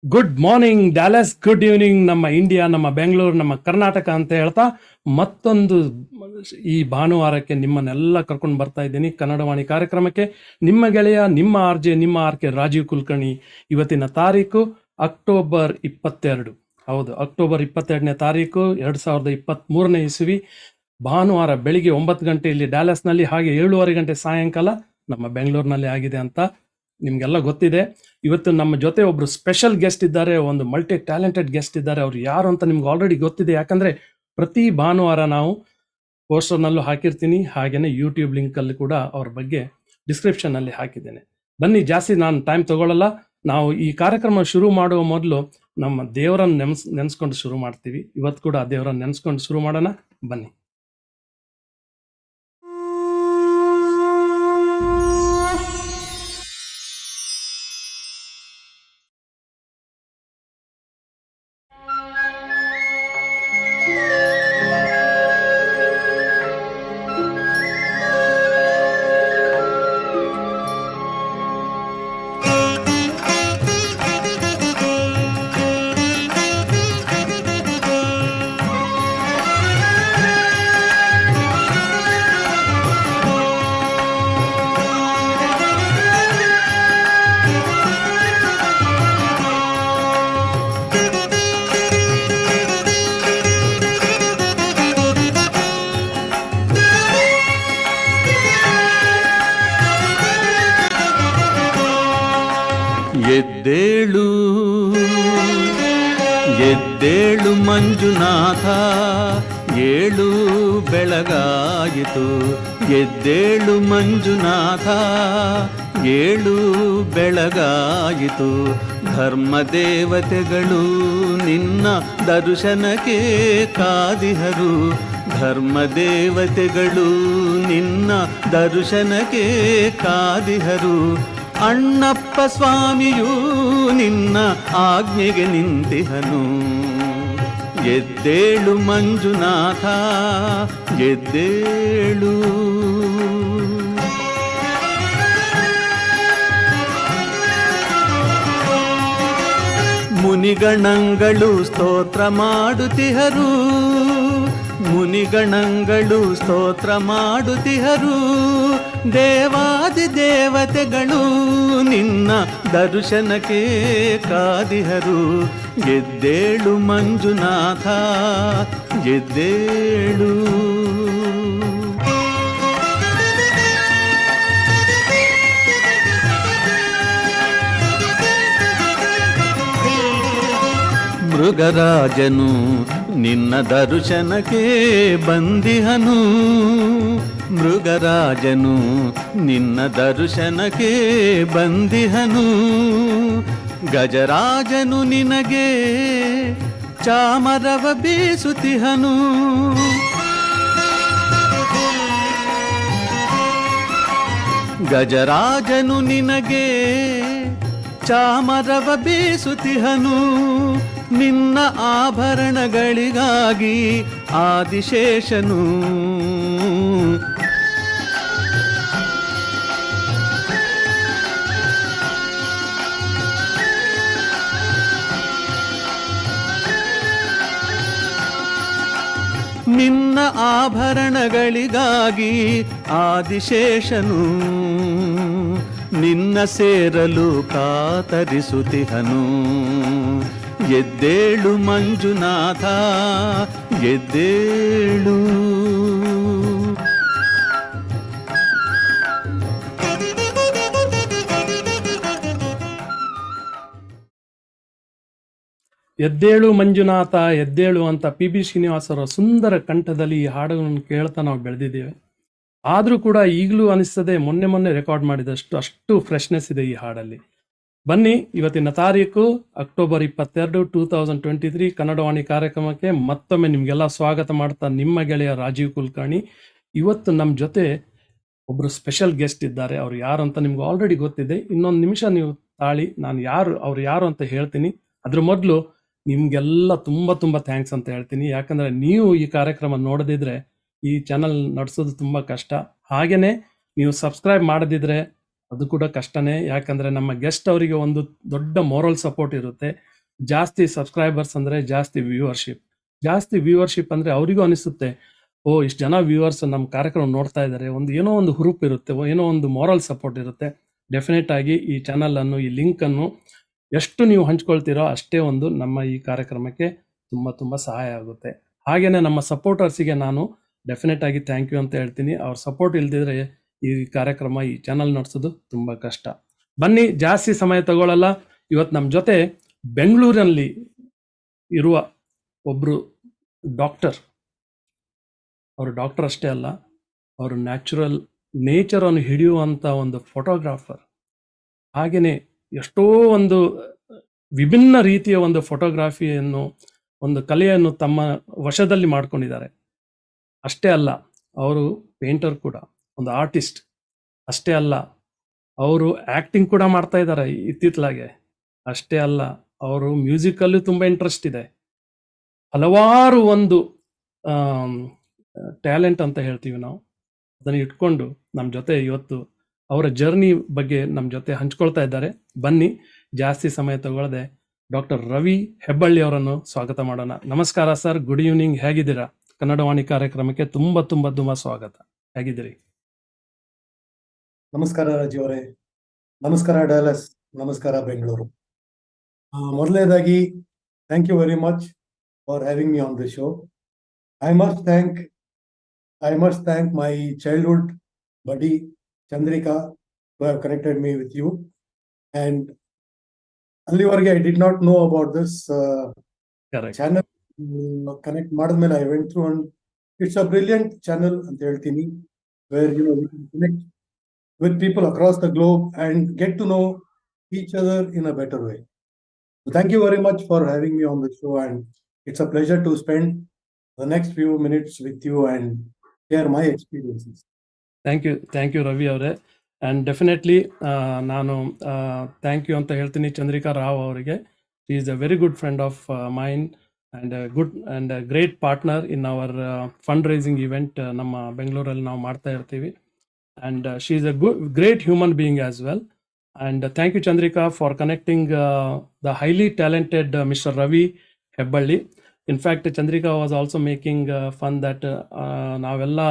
Good morning Dallas, good evening ನಮ್ಮ India, ನಮ್ಮ ಬೆಂಗಳೂರು, ನಮ್ಮ ಕರ್ನಾಟಕ ಅಂತ ಹೇಳ್ತಾ ಮತ್ತೊಂದು ಈ ಭಾನುವಾರಕ್ಕೆ ನಿಮ್ಮನ್ನೆಲ್ಲ ಕರ್ಕೊಂಡು ಬರ್ತಾ ಇದ್ದೀನಿ ಕನ್ನಡವಾಣಿ ಕಾರ್ಯಕ್ರಮಕ್ಕೆ. ನಿಮ್ಮ ಗೆಳೆಯ, ನಿಮ್ಮ ಆರ್ಜೆ, ನಿಮ್ಮ ಆರ್ಕೆ ರಾಜೀವ್ ಕುಲಕರ್ಣಿ. ಇವತ್ತಿನ ತಾರೀಕು ಅಕ್ಟೋಬರ್ 22. ಹೌದು, ಅಕ್ಟೋಬರ್ 22ನೇ ತಾರೀಕು 2023ನೇ ಇಸವಿ ಭಾನುವಾರ ಬೆಳಿಗ್ಗೆ 9 ಗಂಟೆಯಲ್ಲಿ ಡ್ಯಾಲಸ್ನಲ್ಲಿ, ಹಾಗೆ 7:30 ಗಂಟೆ ಸಾಯಂಕಾಲ ನಮ್ಮ ಬೆಂಗಳೂರಿನಲ್ಲಿ ಆಗಿದೆ ಅಂತ ನಿಮ್ಗೆಲ್ಲ ಗೊತ್ತಿದೆ. ಇವತ್ತು ನಮ್ಮ ಜೊತೆ ಒಬ್ರು ಸ್ಪೆಷಲ್ ಗೆಸ್ಟ್ ಇದ್ದಾರೆ, ಒಂದು ಮಲ್ಟಿ ಟ್ಯಾಲೆಂಟೆಡ್ ಗೆಸ್ಟ್ ಇದ್ದಾರೆ. ಅವ್ರು ಯಾರು ಅಂತ ನಿಮ್ಗೆ ಆಲ್ರೆಡಿ ಗೊತ್ತಿದೆ, ಯಾಕಂದ್ರೆ ಪ್ರತಿ ಭಾನುವಾರ ನಾವು ಪೋಸ್ಟರ್ನಲ್ಲೂ ಹಾಕಿರ್ತೀನಿ, ಹಾಗೇನೆ ಯೂಟ್ಯೂಬ್ ಲಿಂಕಲ್ಲಿ ಕೂಡ ಅವ್ರ ಬಗ್ಗೆ ಡಿಸ್ಕ್ರಿಪ್ಷನ್ ಅಲ್ಲಿ ಹಾಕಿದ್ದೇನೆ. ಬನ್ನಿ, ಜಾಸ್ತಿ ನಾನು ಟೈಮ್ ತಗೊಳ್ಳಲ್ಲ. ನಾವು ಈ ಕಾರ್ಯಕ್ರಮ ಶುರು ಮಾಡುವ ಮೊದಲು ನಮ್ಮ ದೇವರನ್ನ ನೆನೆಸ್ಕೊಂಡು ಶುರು ಮಾಡ್ತೀವಿ. ಇವತ್ತು ಕೂಡ ಆ ದೇವರನ್ನ ನೆನೆಸ್ಕೊಂಡು ಶುರು ಮಾಡೋಣ, ಬನ್ನಿ. ಎದ್ದೇಳು ಎದ್ದೇಳು ಮಂಜುನಾಥ, ಏಳು ಬೆಳಗಾಯಿತು. ಎದ್ದೇಳು ಮಂಜುನಾಥ, ಏಳು ಬೆಳಗಾಯಿತು. ಧರ್ಮದೇವತೆಗಳು ನಿನ್ನ ದರ್ಶನಕ್ಕೆ ಕಾದಿಹರು. ಧರ್ಮದೇವತೆಗಳು ನಿನ್ನ ದರ್ಶನಕ್ಕೆ ಕಾದಿಹರು. ಅಣ್ಣಪ್ಪ ಸ್ವಾಮಿಯೂ ನಿನ್ನ ಆಜ್ಞೆಗೆ ನಿಂತಿಹನು. ಎದ್ದೇಳು ಮಂಜುನಾಥ, ಎದ್ದೇಳು. ಮುನಿಗಣಗಳು ಸ್ತೋತ್ರ ಮಾಡುತ್ತಿಹರು. ಮುನಿಗಣಗಳು ಸ್ತೋತ್ರ ಮಾಡುತ್ತಿಹರು. ದೇವಾದಿ ದೇವತೆಗಳು ನಿನ್ನ ದರ್ಶನಕ್ಕೆ ಕಾದಿಹರು. ಎದ್ದೇಳು ಮಂಜುನಾಥ, ಎದ್ದೇಳು. ಮೃಗರಾಜನು ನಿನ್ನ ದರ್ಶನಕ್ಕೆ ಬಂದಿಹನು. ಮೃಗರಾಜನು ನಿನ್ನ ದರ್ಶನಕ್ಕೆ ಬಂದಿಹನು. ಗಜರಾಜನು ನಿನಗೆ ಚಾಮರವ ಬೀಸುತ್ತಿಹನು. ಗಜರಾಜನು ನಿನಗೆ ಚಾಮರವ ಬೀಸುತ್ತಿಹನು. ನಿನ್ನ ಆಭರಣಗಳಿಗಾಗಿ ಆದಿಶೇಷನು ನಿನ್ನ ಆಭರಣಗಳಿಗಾಗಿ ಆದಿಶೇಷನು ನಿನ್ನ ಸೇರಲು ಕಾತರಿಸುತ್ತಿಹನು. ಎದ್ದೇಳು ಮಂಜುನಾಥ, ಎದ್ದೇಳು. ಎದ್ದೇಳು ಮಂಜುನಾಥ, ಎದ್ದೇಳು ಅಂತ ಪಿ ಶ್ರೀನಿವಾಸರ ಸುಂದರ ಕಂಠದಲ್ಲಿ ಈ ಹಾಡುಗಳನ್ನು ಕೇಳ್ತಾ ನಾವು ಬೆಳೆದಿದ್ದೇವೆ. ಆದರೂ ಕೂಡ ಈಗಲೂ ಅನಿಸ್ತದೆ, ಮೊನ್ನೆ ರೆಕಾರ್ಡ್ ಮಾಡಿದಷ್ಟು ಅಷ್ಟು ಫ್ರೆಶ್ನೆಸ್ ಇದೆ ಈ ಹಾಡಲ್ಲಿ. ಬನ್ನಿ, ಇವತ್ತಿನ ತಾರೀಕು ಅಕ್ಟೋಬರ್ 22, 2023 ಕನ್ನಡವಾಣಿ ಕಾರ್ಯಕ್ರಮಕ್ಕೆ ಮತ್ತೊಮ್ಮೆ ನಿಮಗೆಲ್ಲ ಸ್ವಾಗತ ಮಾಡ್ತಾ ನಿಮ್ಮ ಗೆಳೆಯ ರಾಜೀವ್ ಕುಲಕರ್ಣಿ. ಇವತ್ತು ನಮ್ಮ ಜೊತೆ ಒಬ್ರು ಸ್ಪೆಷಲ್ ಗೆಸ್ಟ್ ಇದ್ದಾರೆ. ಅವ್ರು ಯಾರು ಅಂತ ನಿಮ್ಗೆ ಆಲ್ರೆಡಿ ಗೊತ್ತಿದೆ. ಇನ್ನೊಂದು ನಿಮಿಷ ನೀವು ತಾಳಿ, ನಾನು ಅವ್ರು ಯಾರು ಅಂತ ಹೇಳ್ತೀನಿ. ಅದ್ರ ಮೊದಲು ನಿಮ್ಗೆಲ್ಲ ತುಂಬ ಥ್ಯಾಂಕ್ಸ್ ಅಂತ ಹೇಳ್ತೀನಿ. ಯಾಕಂದ್ರೆ ನೀವು ಈ ಕಾರ್ಯಕ್ರಮ ನೋಡದಿದ್ರೆ ಈ ಚಾನಲ್ ನಡೆಸೋದು ತುಂಬ ಕಷ್ಟ. ಹಾಗೇನೆ ನೀವು ಸಬ್ಸ್ಕ್ರೈಬ್ ಮಾಡದಿದ್ರೆ ಅದು ಕೂಡ ಕಷ್ಟನೇ. ಯಾಕಂದ್ರೆ ನಮ್ಮ ಗೆಸ್ಟ್ ಅವರಿಗೆ ಒಂದು ದೊಡ್ಡ ಮೋರಲ್ ಸಪೋರ್ಟ್ ಇರುತ್ತೆ. ಜಾಸ್ತಿ ಸಬ್ಸ್ಕ್ರೈಬರ್ಸ್ ಅಂದರೆ ಜಾಸ್ತಿ ವ್ಯೂವರ್ಶಿಪ್ ಅಂದರೆ ಅವರಿಗೂ ಅನಿಸುತ್ತೆ, ಓ ಇಷ್ಟು ಜನ ವ್ಯೂವರ್ಸ್ ನಮ್ಮ ಕಾರ್ಯಕ್ರಮ ನೋಡ್ತಾ ಇದ್ದಾರೆ, ಏನೋ ಒಂದು ಹುರುಪು ಇರುತ್ತೆ, ಏನೋ ಒಂದು ಮಾರಲ್ ಸಪೋರ್ಟ್ ಇರುತ್ತೆ. ಡೆಫಿನೆಟ್ ಆಗಿ ಈ ಚಾನಲನ್ನು, ಈ ಲಿಂಕನ್ನು ಎಷ್ಟು ನೀವು ಹಂಚ್ಕೊಳ್ತೀರೋ ಅಷ್ಟೇ ಒಂದು ನಮ್ಮ ಈ ಕಾರ್ಯಕ್ರಮಕ್ಕೆ ತುಂಬ ತುಂಬ ಸಹಾಯ ಆಗುತ್ತೆ. ಹಾಗೆಯೇ ನಮ್ಮ ಸಪೋರ್ಟರ್ಸಿಗೆ ನಾನು ಡೆಫಿನೆಟ್ ಆಗಿ ಥ್ಯಾಂಕ್ ಯು ಅಂತ ಹೇಳ್ತೀನಿ. ಅವ್ರ ಸಪೋರ್ಟ್ ಇಲ್ದಿದ್ರೆ ಈ ಕಾರ್ಯಕ್ರಮ, ಈ ಚಾನಲ್ ನಡೆಸೋದು ತುಂಬ ಕಷ್ಟ. ಬನ್ನಿ, ಜಾಸ್ತಿ ಸಮಯ ತಗೊಳ್ಳಲ್ಲ. ಇವತ್ತು ನಮ್ಮ ಜೊತೆ ಬೆಂಗಳೂರಿನಲ್ಲಿ ಇರುವ ಒಬ್ಬರು ಡಾಕ್ಟರ್. ಅವರು ಡಾಕ್ಟರ್ ಅಷ್ಟೇ ಅಲ್ಲ, ಅವರು ನೇಚರನ್ನು ಹಿಡಿಯುವಂಥ ಒಂದು ಫೋಟೋಗ್ರಾಫರ್. ಹಾಗೆಯೇ ಎಷ್ಟೋ ಒಂದು ವಿಭಿನ್ನ ರೀತಿಯ ಒಂದು ಫೋಟೋಗ್ರಾಫಿಯನ್ನು, ಒಂದು ಕಲೆಯನ್ನು ತಮ್ಮ ವಶದಲ್ಲಿ ಮಾಡ್ಕೊಂಡಿದ್ದಾರೆ. ಅಷ್ಟೇ ಅಲ್ಲ, ಅವರು ಪೇಂಟರ್ ಕೂಡ, ಒಂದು ಆರ್ಟಿಸ್ಟ್. ಅಷ್ಟೇ ಅಲ್ಲ, ಅವರು ಆ್ಯಕ್ಟಿಂಗ್ ಕೂಡ ಮಾಡ್ತಾ ಇದ್ದಾರೆ ಇತ್ತಿತ್ತಲಾಗೆ. ಅಷ್ಟೇ ಅಲ್ಲ, ಅವರು ಮ್ಯೂಸಿಕಲ್ಲೂ ತುಂಬ ಇಂಟ್ರೆಸ್ಟ್ ಇದೆ. ಹಲವಾರು ಒಂದು ಟ್ಯಾಲೆಂಟ್ ಅಂತ ಹೇಳ್ತೀವಿ ನಾವು, ಅದನ್ನು ಇಟ್ಕೊಂಡು ನಮ್ಮ ಜೊತೆ ಇವತ್ತು ಅವರ ಜರ್ನಿ ಬಗ್ಗೆ ನಮ್ಮ ಜೊತೆ ಹಂಚ್ಕೊಳ್ತಾ ಇದ್ದಾರೆ. ಬನ್ನಿ, ಜಾಸ್ತಿ ಸಮಯ ತಗೊಳ್ಳದೆ ಡಾಕ್ಟರ್ ರವಿ ಹೆಬ್ಬಳ್ಳಿ ಅವರನ್ನು ಸ್ವಾಗತ ಮಾಡೋಣ. ನಮಸ್ಕಾರ ಸರ್, ಗುಡ್ ಈವ್ನಿಂಗ್, ಹೇಗಿದ್ದೀರಾ? ಕನ್ನಡವಾಣಿ ಕಾರ್ಯಕ್ರಮಕ್ಕೆ ತುಂಬ ತುಂಬ ತುಂಬ ಸ್ವಾಗತ. ಹೇಗಿದ್ದೀರಿ? ನಮಸ್ಕಾರ ರಾಜು ಅವರೇ, ನಮಸ್ಕಾರ ಡಾಲಸ್, ನಮಸ್ಕಾರ ಬೆಂಗಳೂರು. ಮೊದಲನೇದಾಗಿ thank you very much for having me on the show. I must thank my childhood buddy Chandrika who have connected me with you. And ಅಲ್ಲಿವರೆಗೆ I did not know about this channel. Connect ಮಾಡಿದ್ಮೇಲೆ I went through and it's a brilliant channel ಅಂತ ಹೇಳ್ತೀನಿ, where you know we can connect with people across the globe and get to know each other in a better way. So thank you very much for having me on the show, and it's a pleasure to spend the next few minutes with you and share my experiences. Thank you Ravi ಅವರೇ. And definitely ನಾನು thank you ಅಂತ ಹೇಳ್ತೀನಿ ಚಂದ್ರಿಕಾ ರಾವ್ ಅವರಿಗೆ. She is a very good friend of mine and good and great partner in our fund raising event ನಮ್ಮ ಬೆಂಗಳೂರಲ್ಲಿ ನಾವು ಮಾಡ್ತಾ ಇರ್ತೀವಿ. And she is a great human being as well. And thank you Chandrika for connecting the highly talented Mr. Ravi Hebballi. In fact, Chandrika was also making fun that ನಾವೆಲ್ಲ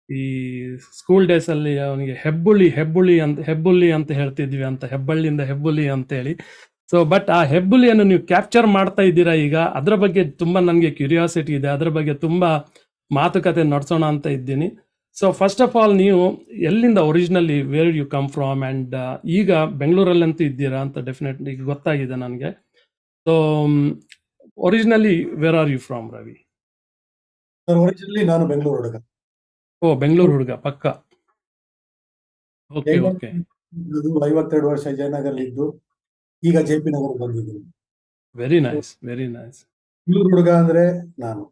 ಈ school days ಅಲ್ಲಿ ಅವನಿಗೆ ಹೆಬ್ಬುಲಿ ಅಂತ ಹೇಳ್ತಿದ್ವಿ ಅಂತ, ಹೆಬ್ಬಳ್ಳಿಯಿಂದ ಹೆಬ್ಬುಲಿ ಅಂತೇಳಿ. So but ಆ ಹೆಬ್ಬುಲಿಯನ್ನು ನೀವು capture ಮಾಡ್ತಾ ಇದ್ದೀರಾ ಈಗ. ಅದರ ಬಗ್ಗೆ ತುಂಬ ನನಗೆ ಕ್ಯೂರಿಯಾಸಿಟಿ ಇದೆ, ಅದರ ಬಗ್ಗೆ ತುಂಬ ಮಾತುಕತೆ ನಡೆಸೋಣ ಅಂತ ಇದ್ದೀನಿ. ಸೊ ಫಸ್ಟ್ ಆಫ್ ಆಲ್, ನೀವು ಎಲ್ಲಿಂದ originally, where you come from, and ಈಗ ಬೆಂಗಳೂರಲ್ಲಂತೂ ಇದ್ದೀರಾ ಅಂತ ಡೆಫಿನೆಟ್ಲಿ ಗೊತ್ತಾಗಿದೆ ನನಗೆ. So originally where are you from Ravi? Originally ನಾನು ಬೆಂಗಳೂರು ಹುಡುಗ. ಓ, ಬೆಂಗಳೂರು ಹುಡುಗ ಪಕ್ಕ. Okay okay. 52 ವರ್ಷ ಜಯನಗರಲ್ಲಿ ಇದ್ದು ಈಗ JP ನಗರ ಬಂದಿದ್ದೀನಿ. Very nice, very nice. Bengaluru ಹುಡುಗ ಅಂದ್ರೆ ನಾನು.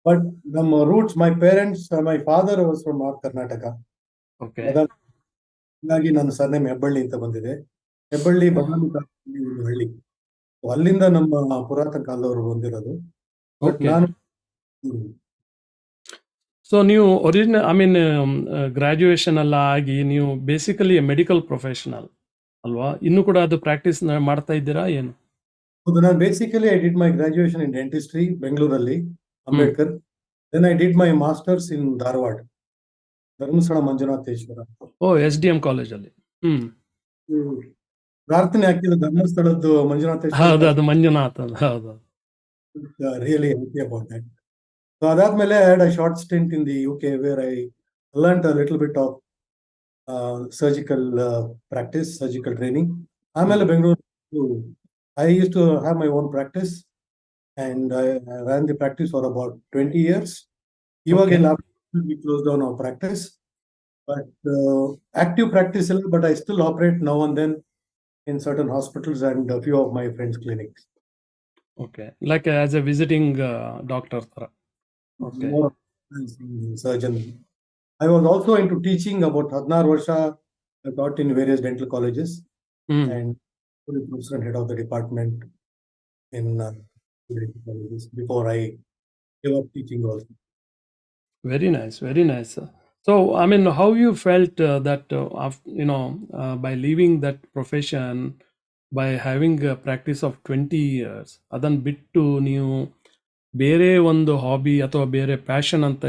But ನಮ್ಮ roots, my parents, my father was from North Karnataka. Okay. ಹಾಗಾಗಿ ನನ್ನ ಸರ್ನೇಮ್ ಹೆಬ್ಬಳ್ಳಿ ಅಂತ ಬಂದಿದೆ. ಹೆಬ್ಬಳ್ಳಿ ಬದಾಮಿ ತಾಲೂಕಿನ ಒಂದು ಹಳ್ಳಿ. ಅಲ್ಲಿಂದ ನಮ್ಮ ಪುರಾತನ ಕಾಲದವರು ಬಂದಿರೋದು. ಬಟ್ ನಾನು ಸೊ ನೀವು ಗ್ರಾಜ್ಯುಯೇಷನ್ ಎಲ್ಲ ಆಗಿ ನೀವು ಬೇಸಿಕಲಿ ಮೆಡಿಕಲ್ ಪ್ರೊಫೆಷನಲ್ ಅಲ್ವಾ? ಇನ್ನೂ ಕೂಡ ಅದು ಪ್ರಾಕ್ಟೀಸ್ ಮಾಡ್ತಾ ಇದ್ದೀರಾ ಏನು? ಹೌದು, ನಾನು basically I did my graduation in dentistry ಬೆಂಗಳೂರಲ್ಲಿ, Ambedkar. Then I did my masters in Dharwad, Dharmasthala Manjunatheshwara. O, SDM ಕಾಲೇಜಲ್ಲಿ. ಪ್ರಾರ್ಥನೆ ಹಾಕಿದ ಧರ್ಮಸ್ಥಳದ್ದು ಮಂಜುನಾಥೇಶ್ವರ. ಹೌದು, ಅದು ಮಂಜುನಾಥ್. ಹೌದು, really happy about that. So ಅದಾದ್ಮೇಲೆ I had a short stint in the UK where I learned a little bit of surgical practice, surgical training. ಆಮೇಲೆ Bengaluru I used to have my own practice and I ran the practice for about 20 years. Even in we closed down our practice, but active practice, but I still operate now and then in certain hospitals and a few of my friends' clinics. Okay, like as a visiting doctor. Okay. More surgeon. I was also into teaching about 16 varsha. I taught in various dental colleges and professor and head of the department in before I gave up teaching also. Very nice, very nice. So, I mean, how you felt that, by leaving that profession, by having a practice of 20 years, ಅದನ್ನು ಬಿಟ್ಟು ನೀವು ಬೇರೆ ಒಂದು hobby ಅಥವಾ ಬೇರೆ passion ಅಂತ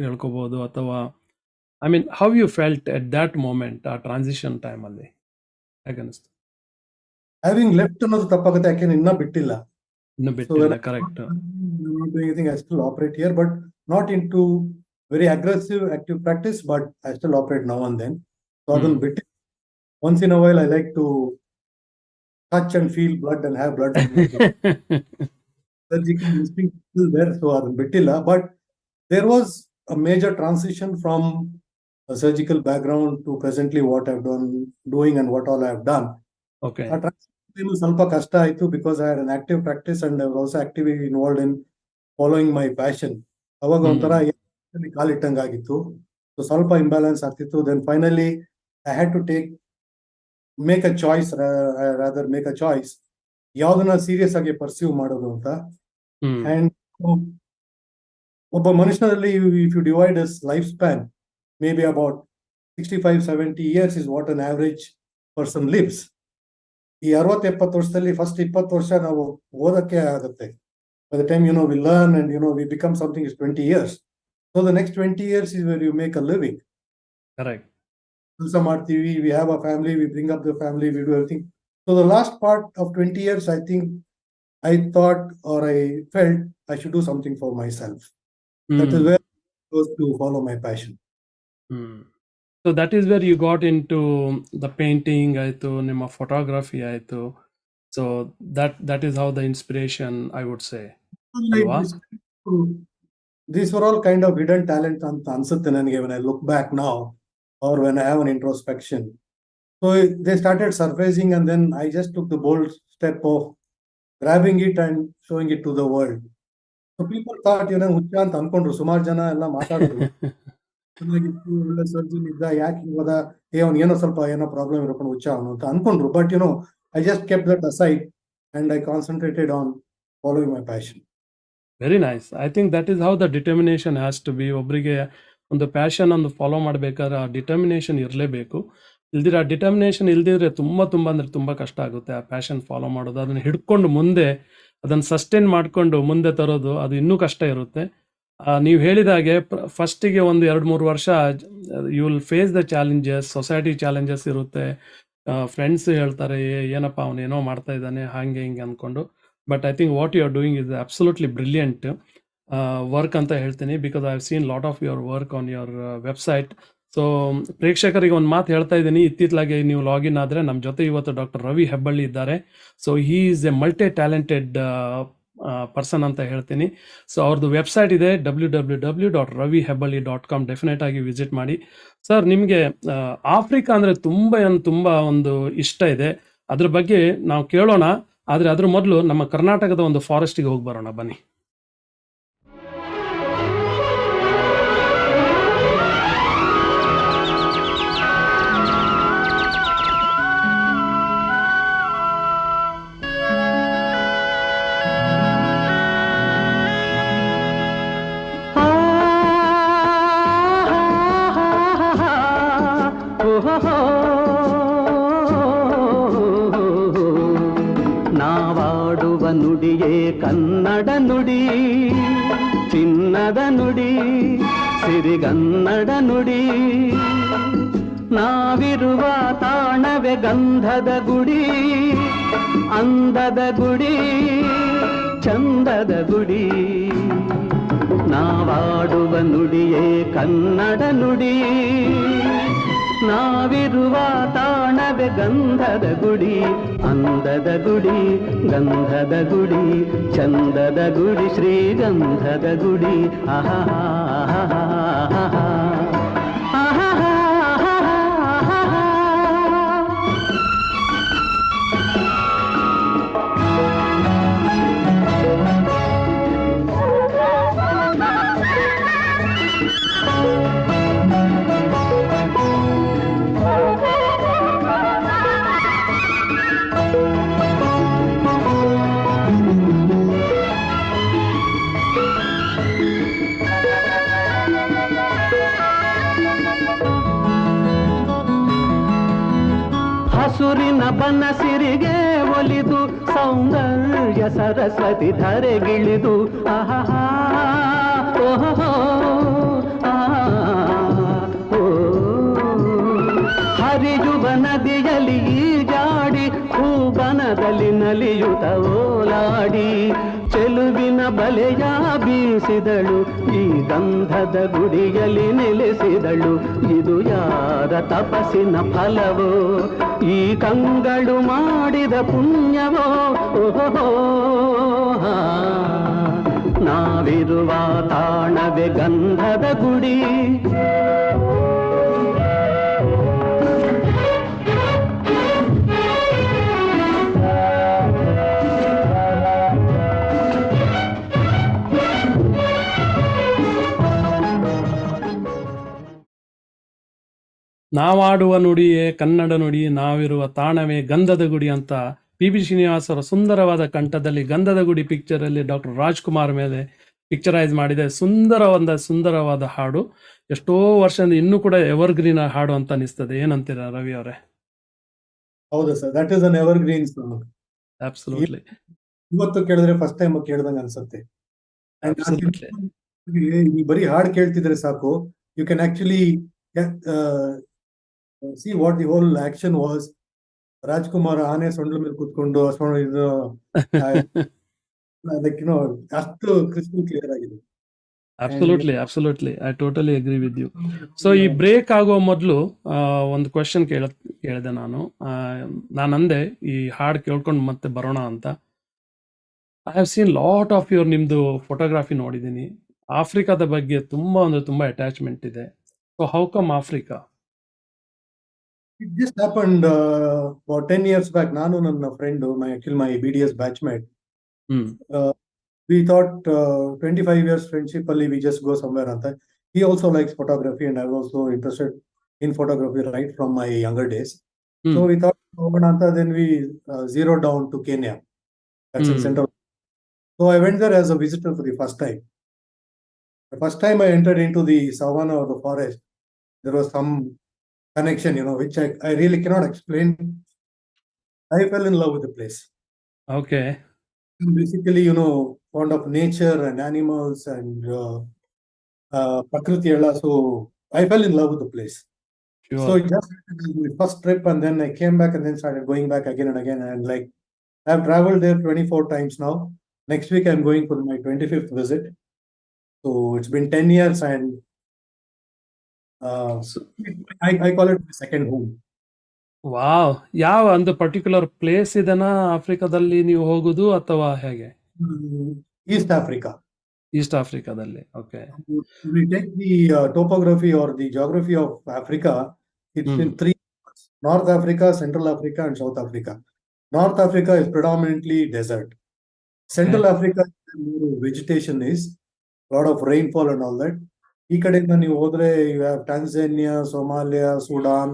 ಹೇಳ್ಕೋಬಹುದು, ಅಥವಾ I mean how you felt at that moment, ಆ ಟ್ರಾನ್ಸಿಷನ್ ಟೈಮಲ್ಲಿ ಹೇಗನ್ನಿಸ್ತು? ಹ್ಯಾವಿಂಗ್ ಲೆಫ್ಟ್ ಅನ್ನೋದು ತಪ್ಪಾಗುತ್ತೆ, ಯಾಕೆ ಇನ್ನ ಬಿಟ್ಟಿಲ್ಲ. ಇನ್ನು ಬಿಟ್ಟಿಲ್ಲ, correct. I still operate here, but not into very aggressive active practice, but I still operate now and then. So ಅದನ್ನು ಬಿಟ್ಟು once in a while I like to touch and feel blood and have blood. Surgical instinct is still there, so ಅದನ್ನು ಬಿಟ್ಟಿಲ್ಲ. But there was a major transition from a surgical background to presently what I've doing and what all I've done. Okay. ಆ transition ಸ್ವಲ್ಪ ಕಷ್ಟ ಆಯ್ತು, because I had an active practice and I was also actively involved in following my passion. ಅವಾಗ ಒಂಥರ ಕಾಲಿಟ್ಟಂಗಾಗಿತ್ತು, so ಸ್ವಲ್ಪ imbalance ಆಗ್ತಿತ್ತು. Then finally I had to make a choice, ಯಾವ್ದನ್ನ ಸೀರಿಯಸ್ ಆಗಿ ಪರ್ಸ್ಯೂ ಮಾಡೋದು ಅಂತ. ಅಂಡ್ ಒಬ್ಬ ಮನುಷ್ಯನಲ್ಲಿ if you divide his life span, maybe about 65-70 years is what an average person lives. ಈ 60-70 ವರ್ಷದಲ್ಲಿ ಫಸ್ಟ್ 20 ವರ್ಷ ನಾವು ಓದಕ್ಕೆ ಆಗುತ್ತೆ. By the time we learn and we become something is 20 years. So the next 20 years is where you make a living. Correct. We have a family, we bring up the family, we do everything. So the last part of 20 years, I think I thought, or I felt I should do something for myself. That is where I was to follow my passion. So that is where you got into the painting, ಆಯ್ತು, ನಿಮ್ಮ photography ಆಯ್ತು. So that is how the inspiration, I would say. These were all kind of hidden talent ಅಂತ ಅನ್ಸುತ್ತೆ ನನಗೆ, when I look back now or when I have an introspection. So they started surfacing, and then I just took the bold step of grabbing it and showing it to the world. So people thought ಹುಚ್ಚ ಅಂತ ಅನ್ಕೊಂಡ್ರು, ಸುಮಾರು ಜನ ಎಲ್ಲ ಮಾತಾಡಿದ್ರು. ಚೆನ್ನಾಗಿತ್ತು, ಒಳ್ಳೆ surgeon ಇದ್ದ, ಯಾಕೆ ಇವಾಗ ಏನೋ ಸ್ವಲ್ಪ ಏನೋ ಪ್ರಾಬ್ಲಮ್ ಇರ್ಕೊಂಡು ಹುಚ್ಚ ಅವನು ಅಂತ ಅನ್ಕೊಂಡ್ರು. But I just kept that aside and I concentrated on following my passion. Very nice. I think that is how the determination has to be. ಒಬ್ಬರಿಗೆ ಒಂದು ಪ್ಯಾಷನ್ ಒಂದು ಫಾಲೋ ಮಾಡಬೇಕಾದ್ರೆ ಆ ಡಿಟರ್ಮಿನೇಷನ್ ಇರಲೇಬೇಕು. ಇಲ್ದಿರ ಆ ಡಿಟರ್ಮಿನೇಷನ್ ಇಲ್ದಿದ್ರೆ ತುಂಬ ಕಷ್ಟ ಆಗುತ್ತೆ ಆ ಪ್ಯಾಷನ್ ಫಾಲೋ ಮಾಡೋದು. ಅದನ್ನು ಹಿಡ್ಕೊಂಡು ಮುಂದೆ ಅದನ್ನು ಸಸ್ಟೈನ್ ಮಾಡಿಕೊಂಡು ಮುಂದೆ ತರೋದು, ಅದು ಇನ್ನೂ ಕಷ್ಟ ಇರುತ್ತೆ. ನೀವು ಹೇಳಿದ ಹಾಗೆ ಫಸ್ಟಿಗೆ ಒಂದು 2-3 ವರ್ಷ you will face the challenges, society challenges ಇರುತ್ತೆ. ಫ್ರೆಂಡ್ಸ್ ಹೇಳ್ತಾರೆ, ಏನಪ್ಪ ಅವನು ಏನೋ ಮಾಡ್ತಾ ಇದ್ದಾನೆ, ಹಾಗೆ ಹಿಂಗೆ ಅಂದ್ಕೊಂಡು. But I think what you are doing is absolutely brilliant work ಅಂತ ಹೇಳ್ತೀನಿ, because I have seen lot of your work on your website. So ಪ್ರೇಕ್ಷಕರಿಗೆ ಒಂದು ಮಾತು ಹೇಳ್ತಾ ಇದ್ದೀನಿ, ಇತ್ತಿತ್ತಲಾಗೆ ನೀವು ಲಾಗಿನ್ ಆದರೆ ನಮ್ಮ ಜೊತೆ ಇವತ್ತು ಡಾಕ್ಟರ್ ರವಿ ಹೆಬ್ಬಳ್ಳಿ ಇದ್ದಾರೆ. So he is A multi talented person ಅಂತ ಹೇಳ್ತೀನಿ. ಸೊ ಅವ್ರದ್ದು ವೆಬ್ಸೈಟ್ ಇದೆ www.ravihebballi.com. ಡೆಫಿನೆಟ್ ಆಗಿ ವಿಸಿಟ್ ಮಾಡಿ. ಸರ್, ನಿಮಗೆ ಆಫ್ರಿಕಾ ಅಂದರೆ ತುಂಬ ಒಂದು ಇಷ್ಟ ಇದೆ, ಅದ್ರ ಬಗ್ಗೆ ನಾವು ಕೇಳೋಣ. ಆದರೆ ಅದ್ರ ಮೊದಲು ನಮ್ಮ ಕರ್ನಾಟಕದ ಒಂದು ಫಾರೆಸ್ಟಿಗೆ ಹೋಗಿ ಬರೋಣ, ಬನ್ನಿ. ನಾವಾಡುವ ನುಡಿಯೇ ಕನ್ನಡ ನುಡಿ, ಚಿನ್ನದ ನುಡಿ, ಸಿರಿಗನ್ನಡ ನುಡಿ. ನಾವಿರುವ ತಾಣವೇ ಗಂಧದ ಗುಡಿ, ಅಂದದ ಗುಡಿ, ಚಂದದ ಗುಡಿ. ನಾವಾಡುವ ನುಡಿಯೇ ಕನ್ನಡ ನುಡಿ, ನಾವಿರುವ ತಾಣವೇ ಗಂಧದ ಗುಡಿ, ಅಂದದ ಗುಡಿ, ಗಂಧದ ಗುಡಿ, ಚಂದದ ಗುಡಿ, ಶ್ರೀಗಂಧದ ಗುಡಿ. ಆಹಾ ಎದುರಿನ ಬನಸಿರಿಗೆ ಒಲಿದು ಸೌಂದರ್ಯ ಸರಸ್ವತಿ ಧರೆಗಿಳಿದು ಆಹಾ ಓಹೋ ಹರಿಯುವ ನದಿಯಲ್ಲಿ ಈಜಾಡಿ ಹೂಬನದಲ್ಲಿ ನಲಿಯುತ್ತ ಓಲಾಡಿ ಚೆಲುವಿನ ಬಲೆಯ ಬೀಸಿದಳು ಈ ಗಂಧದ ಗುಡಿಯಲ್ಲಿ ನೆಲೆಸಿದಳು. ಇದು ಯಾರ ತಪಸ್ಸಿನ ಫಲವೋ, ಈ ಕಂಗಳು ಮಾಡಿದ ಪುಣ್ಯವೋ? ಓಹೋ ನಾವಿರುವ ತಾಣವೇ ಗಂಧದ ಗುಡಿ. ನಾವಾಡುವ ನುಡಿಯೇ ಕನ್ನಡ ನುಡಿ, ನಾವಿರುವ ತಾಣವೇ ಗಂಧದ ಗುಡಿ ಅಂತ ಪಿ ಶ್ರೀನಿವಾಸರ ಸುಂದರವಾದ ಕಂಠದಲ್ಲಿ ಗಂಧದ ಗುಡಿ ಪಿಕ್ಚರ್ ಅಲ್ಲಿ ಡಾಕ್ಟರ್ ರಾಜ್ಕುಮಾರ್ ಮೇಲೆ ಪಿಕ್ಚರೈಸ್ ಮಾಡಿದೆ. ಸುಂದರವಾದ ಹಾಡು, ಎಷ್ಟೋ ವರ್ಷದಿಂದ ಇನ್ನೂ ಕೂಡ ಎವರ್ಗ್ರೀನ್ ಹಾಡು ಅಂತ ಅನಿಸ್ತದೆ. ಏನಂತೀರಾ ರವಿ ಅವರೇ? ಹೌದು sir, that is an evergreen song. Absolutely. ಇವತ್ತು ಕೇಳಿದ್ರೆ ಫಸ್ಟ್ ಟೈಮ್ ಕೇಳ್ದಂಗೆ ಅನ್ಸುತ್ತೆ. ಬರೀ ಹಾಡು ಕೇಳ್ತಿದ್ರೆ ಸಾಕು, you can actually see what the whole action was. Rajkumar ಆನೆ ಸೊಂಡ್ಲ ಮೇಲೆ ಕೂತ್ಕೊಂಡು ಇದು ಅಷ್ಟು ಕ್ರಿಸ್ಟಲ್ ಕ್ಲಿಯರ್ ಆಗಿದೆ. Absolutely I totally agree with you. So ಈ ಬ್ರೇಕ್ ಆಗೋ ಮೊದಲು ಒಂದು ಕ್ವೆಶನ್ ಕೇಳಿದೆ ನಾನು ಅಂದೆ ಈ ಹಾಡು ಕೇಳ್ಕೊಂಡು ಮತ್ತೆ ಬರೋಣ ಅಂತ. I have seen lot of ನಿಮ್ದು ಫೋಟೋಗ್ರಫಿ ನೋಡಿದ್ದೀನಿ. ಆಫ್ರಿಕಾದ ಬಗ್ಗೆ ತುಂಬಾ ಅಟ್ಯಾಚ್ಮೆಂಟ್ ಇದೆ. So how come Africa? It just happened about 10 years back. ನಾನು ನನ್ನ friend, my BDS batchmate, we thought 25 years friendship ಅಲ್ಲಿ we just go somewhere ಅಂತ. He also likes photography and I was also interested in photography right from my younger days. So we thought ಹೋಗೋಣ ಅಂತ. Then we zeroed down to Kenya. That's in central. So I went there as a visitor for the first time. The first time I entered into the savannah or the forest, there was some connection, which I really cannot explain. I fell in love with the place. Okay. I'm basically, fond of nature and animals and Prakriti ella. So I fell in love with the place. Sure. So it just the first trip, and then I came back and then started going back again and again. And like I've traveled there 24 times now. Next week I'm going for my 25th visit. So it's been 10 years and I call it my second home. Wow. ಯಾವ ಒಂದು particular place ಇದೆನಾ ಆಫ್ರಿಕಾದಲ್ಲಿ ನೀವು ಹೋಗುದು ಅಥವಾ ಹೇಗೆ? East Africa. East ಆಫ್ರಿಕಾದಲ್ಲಿ. Okay. We take the topography or the geography of Africa. It's in three parts: North Africa, Central Africa, and South Africa. North Africa is predominantly desert. Central Africa, vegetation is a lot of rainfall and all that. ಈ ಕಡೆಯಿಂದ ನೀವು ಹೋದ್ರೆ you have Tanzania, Somalia, Sudan,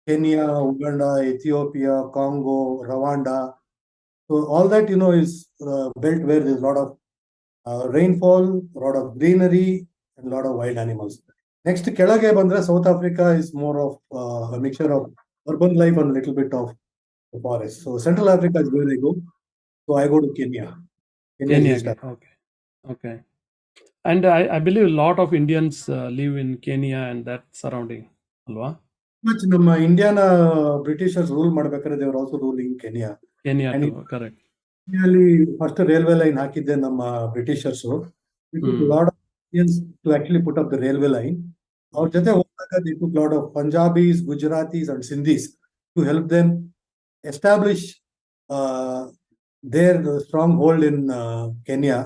Kenya, Uganda, Ethiopia, Congo, Rwanda. So all that is belt where there's a lot of rainfall, a lot of greenery, and a lot of wild animals. Next, ಕೆಳಗೆ ಬಂದ್ರೆ South Africa is more of a mixture of urban life and a little bit of the forest. So Central Africa is where I go. So I go to Kenya. Kenya. Okay. And I believe a lot of Indians live in Kenya and that surrounding, alwa? Much ನಮ್ಮ ಇಂಡಿಯಾನ Britishers rule ಮಾಡ್ಬೇಕಾದ್ರೆ they were also ruling Kenya. Too, correct. ಅಲ್ಲಿ first railway line ಹಾಕಿದ್ದೆ ನಮ್ಮ Britishers. Lot of Indians to actually put up the railway line. ಅವ್ರ ಜೊತೆ ಹೋದಾಗ they took lot of Punjabis, Gujaratis and Sindhis to help them establish their stronghold in Kenya.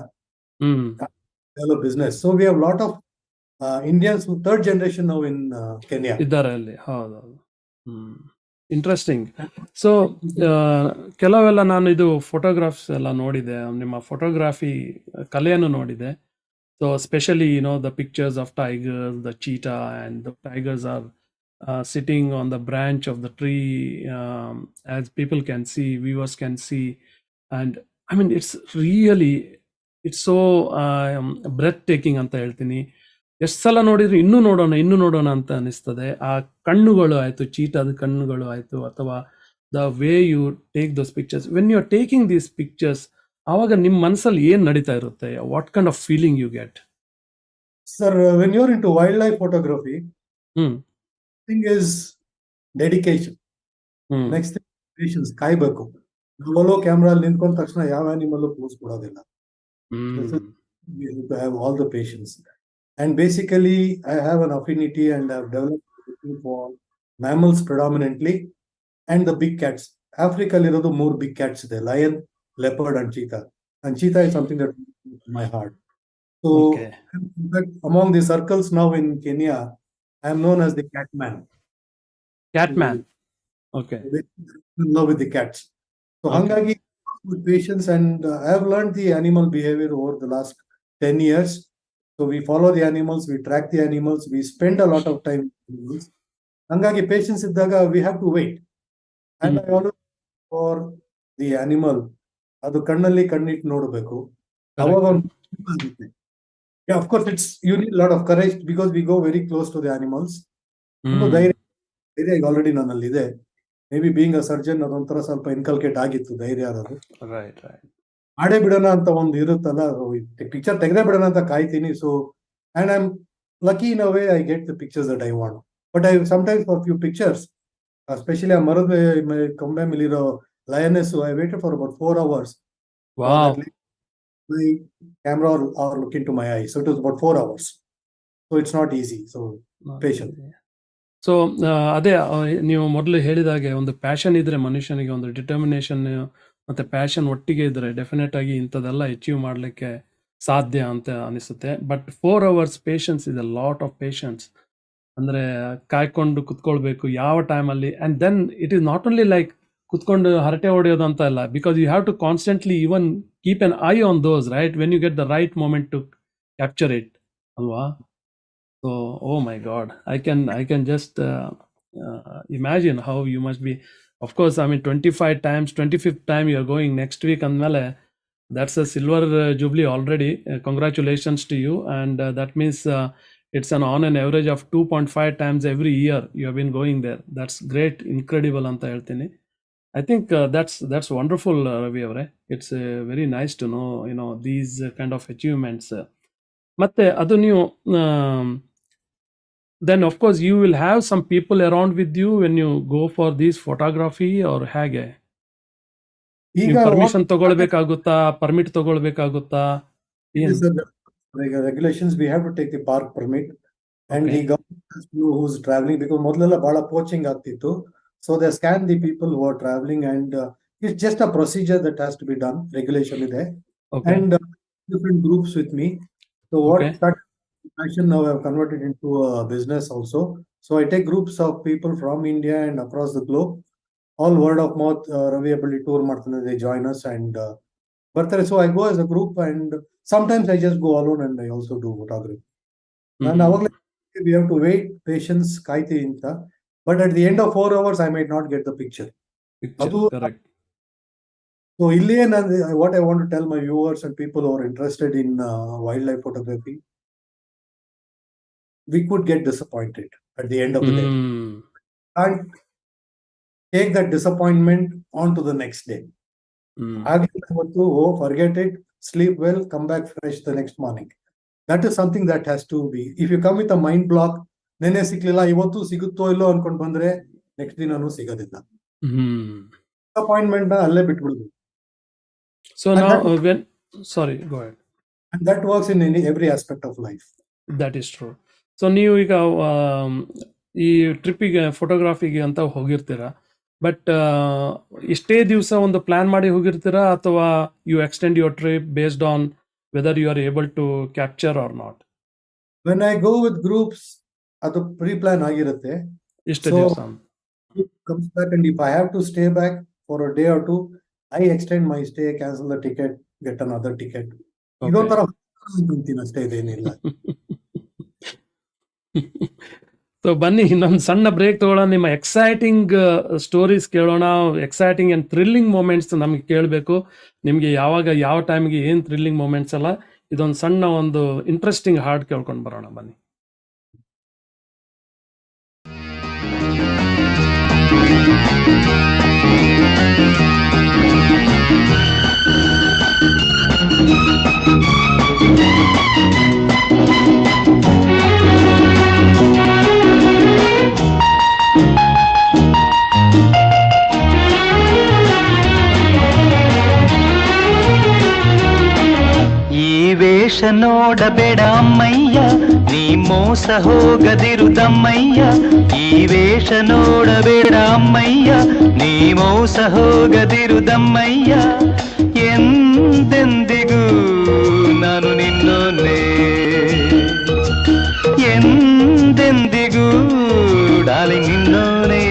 Develop business. So we have a lot of Indians who third generation now in Kenya. ಇದ್ದಾರೆ ಅಲ್ಲಿ. ಹೌದು. Interesting. So ಕೆಲವೆಲ್ಲ ನಾನು ಇದು photographs ಎಲ್ಲ ನೋಡಿದೆ, ನಿಮ್ಮ photography ಕಲೆಯನ್ನು ನೋಡಿದೆ. So specially the pictures of tigers, the cheetah, and the tigers are sitting on the branch of the tree, as people can see, viewers can see. And I mean, it's so breathtaking ಅಂತ ಹೇಳ್ತೀನಿ. ಎಷ್ಟು ಸಲ ನೋಡಿದ್ರೆ ಇನ್ನೂ ನೋಡೋಣ ಅಂತ ಅನಿಸ್ತದೆ. ಆ ಕಣ್ಣುಗಳು ಆಯ್ತು, ಚೀಟಾದ ಕಣ್ಣುಗಳು ಆಯ್ತು, ಅಥವಾ the way you take those pictures. When you're taking these pictures, ಆವಾಗ ನಿಮ್ಮ ಮನಸ್ಸಲ್ಲಿ ಏನ್ ನಡೀತಾ ಇರುತ್ತೆ? What kind of feeling you get? Sir, when you're into wildlife photography, hmm thing is dedication. Hmm Next thing, patience. ಕಾಯ್ಬೇಕು. ನಾವಲ್ಲೋ camera ಅಲ್ಲಿ ನಿಂತ್ಕೊಂಡ ತಕ್ಷಣ ಯಾವ ಆನಿಮಲ್ ಪೋಸ್ ಕೊಡೋದಿಲ್ಲ. This is, we have to have all the patience. And basically, I have an affinity and I've developed looking for mammals predominantly and the big cats. Africa ಇರೋದು 3 big cats ಇದೆ: lion, leopard and cheetah. And cheetah is something that is my heart. So, Okay. in fact, among the circles now in Kenya, I am known as the cat man. Catman. Okay. In love with the cats. So, Okay. hangagi with patience, and I have learned the animal behavior over the last 10 years. So, we follow the animals, we track the animals, we spend a lot of time with animals. Hangagi patience iddaga we have to wait. And I always for the animal, ಅದು ಕಣ್ಣಲ್ಲಿ ಕಣ್ಣಿಟ್ಟು ನೋಡಬೇಕು. ಅವಾಗ ಆಗುತ್ತೆ. Yeah, of course, you need a lot of courage because we go very close to the animals. ಧೈರ್ಯ ಈಗ already ನನ್ನಲ್ಲಿದೆ. May be being a surgeon ಅದೊಂಥರ ಸ್ವಲ್ಪ ಇನ್ಕಲ್ಕೇಟ್ ಆಗಿತ್ತು ಧೈರ್ಯ ಅನ್ನೋದು. Right right. ಮಾಡೇ ಬಿಡೋಣ ಅಂತ ಒಂದು ಇರುತ್ತಲ್ಲ, ಪಿಕ್ಚರ್ ತೆಗೆದೇ ಬಿಡೋಣ ಅಂತ ಕಾಯ್ತೀನಿ. So and I am lucky in a way I get the pictures that I want. But I sometimes for few pictures, especially ಆ ಮರದ ಕೊಂಬೆ ಮೇಲಿರೋ lioness, I waited for about 4 hours. Wow. My camera or look into my eyes. So it was about 4 hours. So it's not easy. So patient. So ಅದೇ ನೀವು ಮೊದಲು ಹೇಳಿದಾಗೆ ಒಂದು passion ಇದ್ರೆ ಮನುಷ್ಯನಿಗೆ, ಒಂದು ಡಿಟರ್ಮಿನೇಷನ್ ಮತ್ತೆ ಪ್ಯಾಷನ್ ಒಟ್ಟಿಗೆ ಇದ್ರೆ ಡೆಫಿನೆಟ್ ಆಗಿ ಇಂಥದ್ದೆಲ್ಲ ಅಚೀವ್ ಮಾಡಲಿಕ್ಕೆ ಸಾಧ್ಯ ಅಂತ ಅನಿಸುತ್ತೆ. ಬಟ್ 4 hours ಪೇಷನ್ಸ್ ಇದೆ, ಲಾಟ್ ಆಫ್ ಪೇಷನ್ಸ್. ಅಂದ್ರೆ ಕಾಯ್ಕೊಂಡು ಕುತ್ಕೊಳ್ಬೇಕು ಯಾವ ಟೈಮಲ್ಲಿ. And then it is not only like ಕುತ್ಕೊಂಡು ಹರಟೆ ಹೊಡೆಯೋದು ಅಂತ ಇಲ್ಲ, because you have to constantly even keep an eye on those, right, when you get the right moment to capture it, ಅಲ್ವಾ? So, oh my God, I can just imagine how you must be. Of course, I mean 25 times, 25th time you are going next week andmele, that's a silver jubilee already. Congratulations to you. And that means it's on an average of 2.5 times every year you have been going there. That's great, incredible anta heltini. I think that's wonderful, Ravi avare. It's very nice to know these kind of achievements. ಮತ್ತೆ ಅದು ನೀವು then of course you will have some people around with you when you go for these photography, or ಹೇಗೆ? ಈಗ permission ತಗೊಳ್ಬೇಕಾಗುತ್ತಾ, permit ತಗೊಳ್ಬೇಕಾಗುತ್ತಾ? Regulations, we have to take the park permit. And the government has to know who's traveling, because ಮೊದಲೆಲ್ಲ ಬಹಳ poaching ಆಗ್ತಿತ್ತು. So they scan the people who are traveling, and it's just a procedure that has to be done. Regulation ಇದೆ. And different groups with me. So what started passion, now I have converted into a business also. So I take groups of people from India and across the globe, all word of mouth. Ravi Hebballi tour ಮಾಡ್ತಾನೆ, they join us and ಬರ್ತಾರೆ. So I go as a group, and sometimes I just go alone and I also do photography. And ಅವಾಗಲೇ we have to wait, patience, ಕಾಯ್ತಿ ಅಂತ. But at the end of 4 hours I might not get the picture. Correct. So ಇಲ್ಲಿಯೇ what I want to tell my viewers and people who are interested in wildlife photography, we could get disappointed at the end of the day. And take that disappointment on to the next day. Forget it, sleep well, come back fresh the next morning. That is something that has to be. If you come with a mind block, ನೆನ್ನೆ ಸಿಕ್ಲಿಲ್ಲ, ಇವತ್ತು ಸಿಗುತ್ತೋ ಇಲ್ಲೋ ಅನ್ಕೊಂಡು ಬಂದ್ರೆ next ದಿನನೂ ಸಿಗೋದಿಲ್ಲ. Disappointment ನ ಅಲ್ಲೇ ಬಿಟ್ಬಿಡುದು. So now sorry, go ahead. And that works in every aspect of life. That is true. So ನೀವು ಈಗ ಈ ಟ್ರಿಪ್ಪಿಗೆ ಫೋಟೋಗ್ರಾಫಿಗೆ ಅಂತ ಹೋಗಿರ್ತೀರಾ, ಬಟ್ ಇಷ್ಟೇ ದಿವಸ ಒಂದು ಪ್ಲಾನ್ ಮಾಡಿ ಹೋಗಿರ್ತೀರಾ, ಅಥವಾ you extend your trip based on whether you are able to capture or not? When I go with groups, ಅದು ಪ್ರೀ ಪ್ಲಾನ್ ಆಗಿರುತ್ತೆ. ಇಷ್ಟೇ ದಿವಸ comes back, and if I have to stay back for a day or two, I extend my stay, cancel the ticket, get another ticket. ಇದೊಂಥರ ಅಂತೀನಿ ಅಷ್ಟೇ, ಇದೇನಿಲ್ಲ. So ಬನ್ನಿ ಇನ್ನೊಂದು ಸಣ್ಣ ಬ್ರೇಕ್ ತಗೊಳ್ಳೋಣ. ನಿಮ್ಮ ಎಕ್ಸೈಟಿಂಗ್ ಸ್ಟೋರೀಸ್ ಕೇಳೋಣ, ಎಕ್ಸೈಟಿಂಗ್ ಆ್ಯಂಡ್ ಥ್ರಿಲ್ಲಿಂಗ್ ಮೂಮೆಂಟ್ಸ್ ನಮಗೆ ಕೇಳಬೇಕು. ನಿಮಗೆ ಯಾವಾಗ ಯಾವ ಟೈಮ್ಗೆ ಏನು ಥ್ರಿಲ್ಲಿಂಗ್ ಮೂಮೆಂಟ್ಸ್ ಅಲ್ಲ, ಇದೊಂದು ಸಣ್ಣ ಒಂದು ಇಂಟ್ರೆಸ್ಟಿಂಗ್ ಹಾಡ್ ಕೇಳ್ಕೊಂಡು ಬರೋಣ, ಬನ್ನಿ. ನೋಡಬೇಡ ಅಮ್ಮಯ್ಯ, ನೀ ಮೋಸ ಹೋಗದಿರುದಮ್ಮಯ್ಯ. ಈ ವೇಷ ನೋಡಬೇಡ ಅಮ್ಮಯ್ಯ, ನೀ ಮೋಸ ಹೋಗದಿರುದಮ್ಮಯ್ಯ. ಎಂದೆಂದಿಗೂ ನಾನು ನಿನ್ನೋನೆ, ಎಂದೆಂದಿಗೂ ಡಾರ್ಲಿಂಗ್ ನಿನ್ನೋನೇ.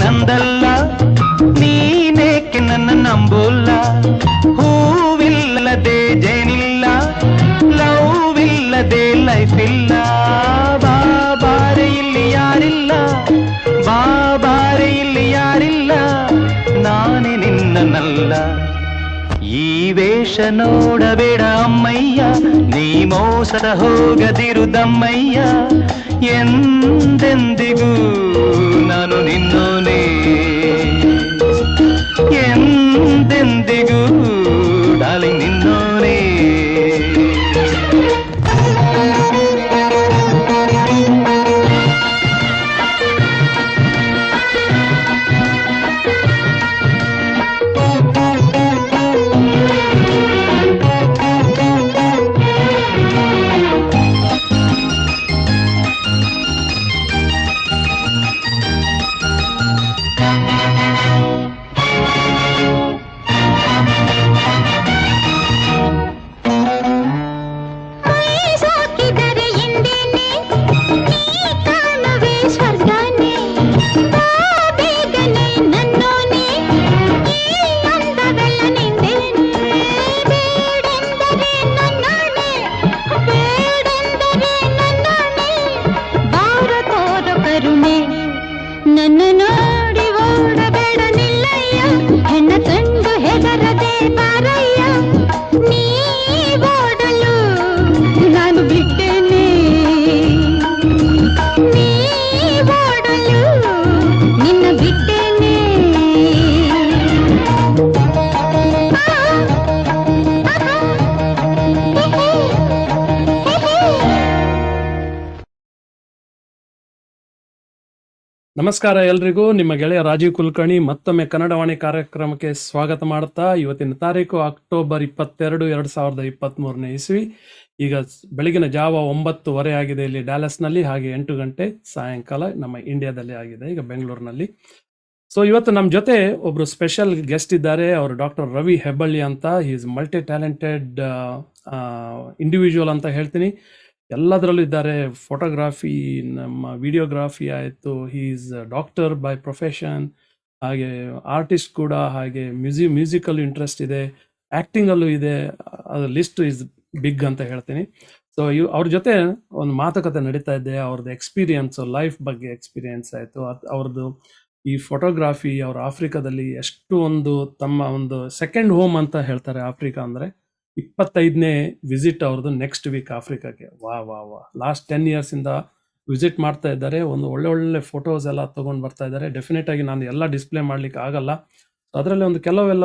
ನಂದಲ್ಲ ನೀನೇಕೆ ನನ್ನ ನಂಬೋಲ್ಲ, ಹೂವಿಲ್ಲದೆ ಜೇನಿಲ್ಲ, ಲವ್ ಇಲ್ಲದೆ ಲೈಫ್ ಇಲ್ಲ. ಬಾಬಾರೆ ಇಲ್ಲಿ ಯಾರಿಲ್ಲ, ಬಾಬಾರೆ ಇಲ್ಲಿ ಯಾರಿಲ್ಲ, ನಾನೇ ನಿನ್ನನಲ್ಲ. ಈ ವೇಷ ನೋಡಬೇಡ ಅಮ್ಮಯ್ಯ, ನೀ ಮೋಸದ ಹೋಗದಿರುದಮ್ಮಯ್ಯ. ಎಂದೆಂದಿಗೂ ನಾನು ನಿನ್ನೋನೇ, ಎಂದೆಂದಿಗೂ ಡಾರ್ಲಿಂಗ್ ನಿನ್ನೋನೇ. ನಮಸ್ಕಾರ ಎಲ್ರಿಗೂ, ನಿಮ್ಮ ಗೆಳೆಯ ರಾಜೀವ್ ಕುಲಕರ್ಣಿ ಮತ್ತೊಮ್ಮೆ ಕನ್ನಡವಾಣಿ ಕಾರ್ಯಕ್ರಮಕ್ಕೆ ಸ್ವಾಗತ ಮಾಡುತ್ತಾ, ಇವತ್ತಿನ ತಾರೀಕು ಅಕ್ಟೋಬರ್ 22, 2023ನೇ ಇಸ್ವಿ. ಈಗ ಬೆಳಗಿನ ಜಾವ 9:30 ಆಗಿದೆ ಇಲ್ಲಿ ಡ್ಯಾಲಸ್ನಲ್ಲಿ, ಹಾಗೆ 8 ಗಂಟೆ ಸಾಯಂಕಾಲ ನಮ್ಮ ಇಂಡಿಯಾದಲ್ಲಿ ಆಗಿದೆ, ಈಗ ಬೆಂಗಳೂರಿನಲ್ಲಿ. ಸೊ ಇವತ್ತು ನಮ್ಮ ಜೊತೆ ಒಬ್ರು ಸ್ಪೆಷಲ್ ಗೆಸ್ಟ್ ಇದ್ದಾರೆ. ಅವರು ಡಾಕ್ಟರ್ ರವಿ ಹೆಬ್ಬಳ್ಳಿ ಅಂತ. ಈಸ್ ಮಲ್ಟಿ ಟ್ಯಾಲೆಂಟೆಡ್ ಇಂಡಿವಿಜುವಲ್ ಅಂತ ಹೇಳ್ತೀನಿ. ಎಲ್ಲದರಲ್ಲೂ ಇದ್ದಾರೆ. ಫೋಟೋಗ್ರಾಫಿ, ನಮ್ಮ ವಿಡಿಯೋಗ್ರಾಫಿ ಆಯಿತು, he is doctor by profession, ಹಾಗೆ ಆರ್ಟಿಸ್ಟ್ ಕೂಡ, ಹಾಗೆ ಮ್ಯೂಸಿಕಲ್ ಇಂಟ್ರೆಸ್ಟ್ ಇದೆ, ಆ್ಯಕ್ಟಿಂಗಲ್ಲೂ ಇದೆ. ಅದು ಲಿಸ್ಟ್ ಈಸ್ ಬಿಗ್ ಅಂತ ಹೇಳ್ತೀನಿ. ಸೊ ಅವ್ರ ಜೊತೆ ಒಂದು ಮಾತುಕತೆ ನಡೀತಾ ಇದೆ. ಅವ್ರದ್ದು ಎಕ್ಸ್ಪೀರಿಯನ್ಸು, ಲೈಫ್ ಬಗ್ಗೆ ಎಕ್ಸ್ಪೀರಿಯನ್ಸ್ ಆಯಿತು, ಅವ್ರದ್ದು ಈ ಫೋಟೋಗ್ರಾಫಿ, ಅವ್ರ ಆಫ್ರಿಕಾದಲ್ಲಿ ಎಷ್ಟು ತಮ್ಮ ಒಂದು ಸೆಕೆಂಡ್ ಹೋಮ್ ಅಂತ ಹೇಳ್ತಾರೆ. ಆಫ್ರಿಕಾ ಅಂದರೆ 25ನೇ ವಿಸಿಟ್ ಅವ್ರದ್ದು ನೆಕ್ಸ್ಟ್ ವೀಕ್ ಆಫ್ರಿಕಾಗೆ. ವಾ ವಾ ವಾ ಲಾಸ್ಟ್ 10 yearsಇಂದ ವಿಸಿಟ್ ಮಾಡ್ತಾ ಇದ್ದಾರೆ. ಒಂದು ಒಳ್ಳೆ ಫೋಟೋಸ್ ಎಲ್ಲ ತೊಗೊಂಡು ಬರ್ತಾ ಇದ್ದಾರೆ. ಡೆಫಿನೆಟ್ ಆಗಿ ನಾನು ಎಲ್ಲ ಡಿಸ್ಪ್ಲೇ ಮಾಡ್ಲಿಕ್ಕೆ ಆಗಲ್ಲ. ಅದರಲ್ಲಿ ಕೆಲವೆಲ್ಲ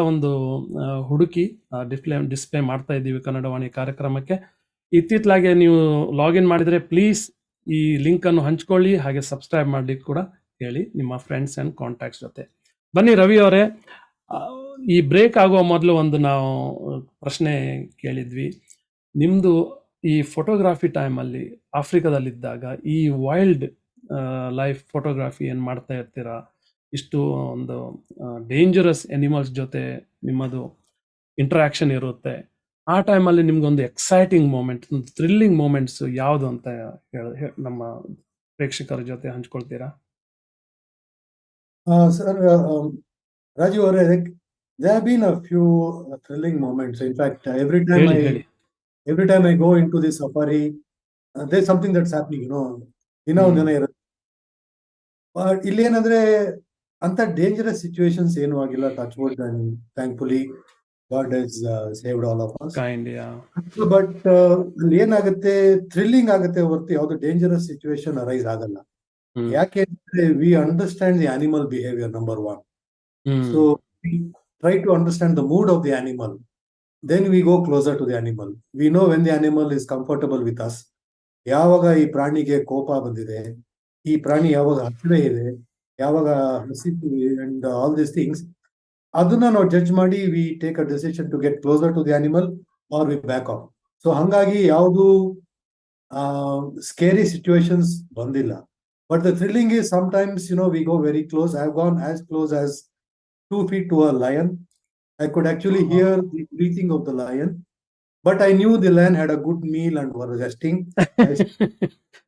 ಹುಡುಕಿ ಡಿಸ್ಪ್ಲೇ ಮಾಡ್ತಾ ಇದ್ದೀವಿ ಕನ್ನಡವಾಣಿ ಕಾರ್ಯಕ್ರಮಕ್ಕೆ. ಇತ್ತಿತ್ತಲಾಗೆ ನೀವು ಲಾಗಿನ್ ಮಾಡಿದರೆ ಪ್ಲೀಸ್ ಈ ಲಿಂಕನ್ನು ಹಂಚ್ಕೊಳ್ಳಿ, ಹಾಗೆ ಸಬ್ಸ್ಕ್ರೈಬ್ ಮಾಡ್ಲಿಕ್ಕೆ ಕೂಡ ಹೇಳಿ ನಿಮ್ಮ ಫ್ರೆಂಡ್ಸ್ ಆ್ಯಂಡ್ ಕಾಂಟ್ಯಾಕ್ಟ್ಸ್ ಜೊತೆ. ಬನ್ನಿ ರವಿ ಅವರೇ, ಈ ಬ್ರೇಕ್ ಆಗುವ ಮೊದಲು ಒಂದು ನಾವು ಪ್ರಶ್ನೆ ಕೇಳಿದ್ವಿ. ನಿಮ್ದು ಈ ಫೋಟೋಗ್ರಾಫಿ ಟೈಮಲ್ಲಿ ಆಫ್ರಿಕಾದಲ್ಲಿದ್ದಾಗ ಈ ವೈಲ್ಡ್ ಲೈಫ್ ಫೋಟೋಗ್ರಾಫಿ ಏನು ಮಾಡ್ತಾ ಇರ್ತೀರಾ, ಇಷ್ಟು ಒಂದು ಡೇಂಜರಸ್ ಎನಿಮಲ್ಸ್ ಜೊತೆ ನಿಮ್ಮದು ಇಂಟ್ರಾಕ್ಷನ್ ಇರುತ್ತೆ. ಆ ಟೈಮಲ್ಲಿ ನಿಮ್ಗೊಂದು ಎಕ್ಸೈಟಿಂಗ್ ಮೂಮೆಂಟ್, ಒಂದು ಥ್ರಿಲ್ಲಿಂಗ್ ಮೂಮೆಂಟ್ಸ್ ಯಾವುದು ಅಂತ ನಮ್ಮ ಪ್ರೇಕ್ಷಕರ ಜೊತೆ ಹಂಚ್ಕೊಳ್ತೀರಾ? Sir, Raju, there have been a few thrilling moments. In fact, every time I go into the safari, there's something that's happening, ದಿನ ಒಂದಿನ ಇರುತ್ತೆ. ಬಟ್ ಇಲ್ಲಿ ಏನಂದ್ರೆ ಅಂತ ಡೇಂಜರಸ್ ಸಿಚುವೇಶನ್ಸ್ ಏನು ಆಗಿಲ್ಲ, touch wood, and thankfully God has saved all of us. But ಅಲ್ಲಿ ಏನಾಗುತ್ತೆ, ಥ್ರಿಲ್ಲಿಂಗ್ ಆಗುತ್ತೆ ಹೊರತು ಯಾವ್ದು ಡೇಂಜರಸ್ ಸಿಚುವೇಶನ್ ಅರೈಸ್ ಆಗಲ್ಲ. ಯಾಕೆ ಅಂದ್ರೆ V understand the animal behaviour, number one. So we try to understand the mood of the animal. Then we go closer to the animal. We know when the animal is comfortable with us. ಯಾವಾಗ ಈ ಪ್ರಾಣಿಗೆ ಕೋಪ ಬಂದಿದೆ, ಈ ಪ್ರಾಣಿ ಯಾವಾಗ ಹಸಿವೆ ಇದೆ, ಯಾವಾಗ ಹಸಿವೆ, ಅಂಡ್ ಆಲ್ ದೀಸ್ ಥಿಂಗ್ಸ್, ಅದನ್ನ ನಾವು ಜಡ್ಜ್ ಮಾಡಿ we take a decision to get closer to the animal or we back off. So ಹಂಗಾಗಿ ಯಾವುದು ಸ್ಕೇರಿ ಸಿಚುವೇಶನ್ಸ್ ಬಂದಿಲ್ಲ. But the thrilling is sometimes, we go very close. I've gone as close as 2 feet to a lion. I could actually hear the breathing of the lion, but I knew the lion had a good meal and were resting.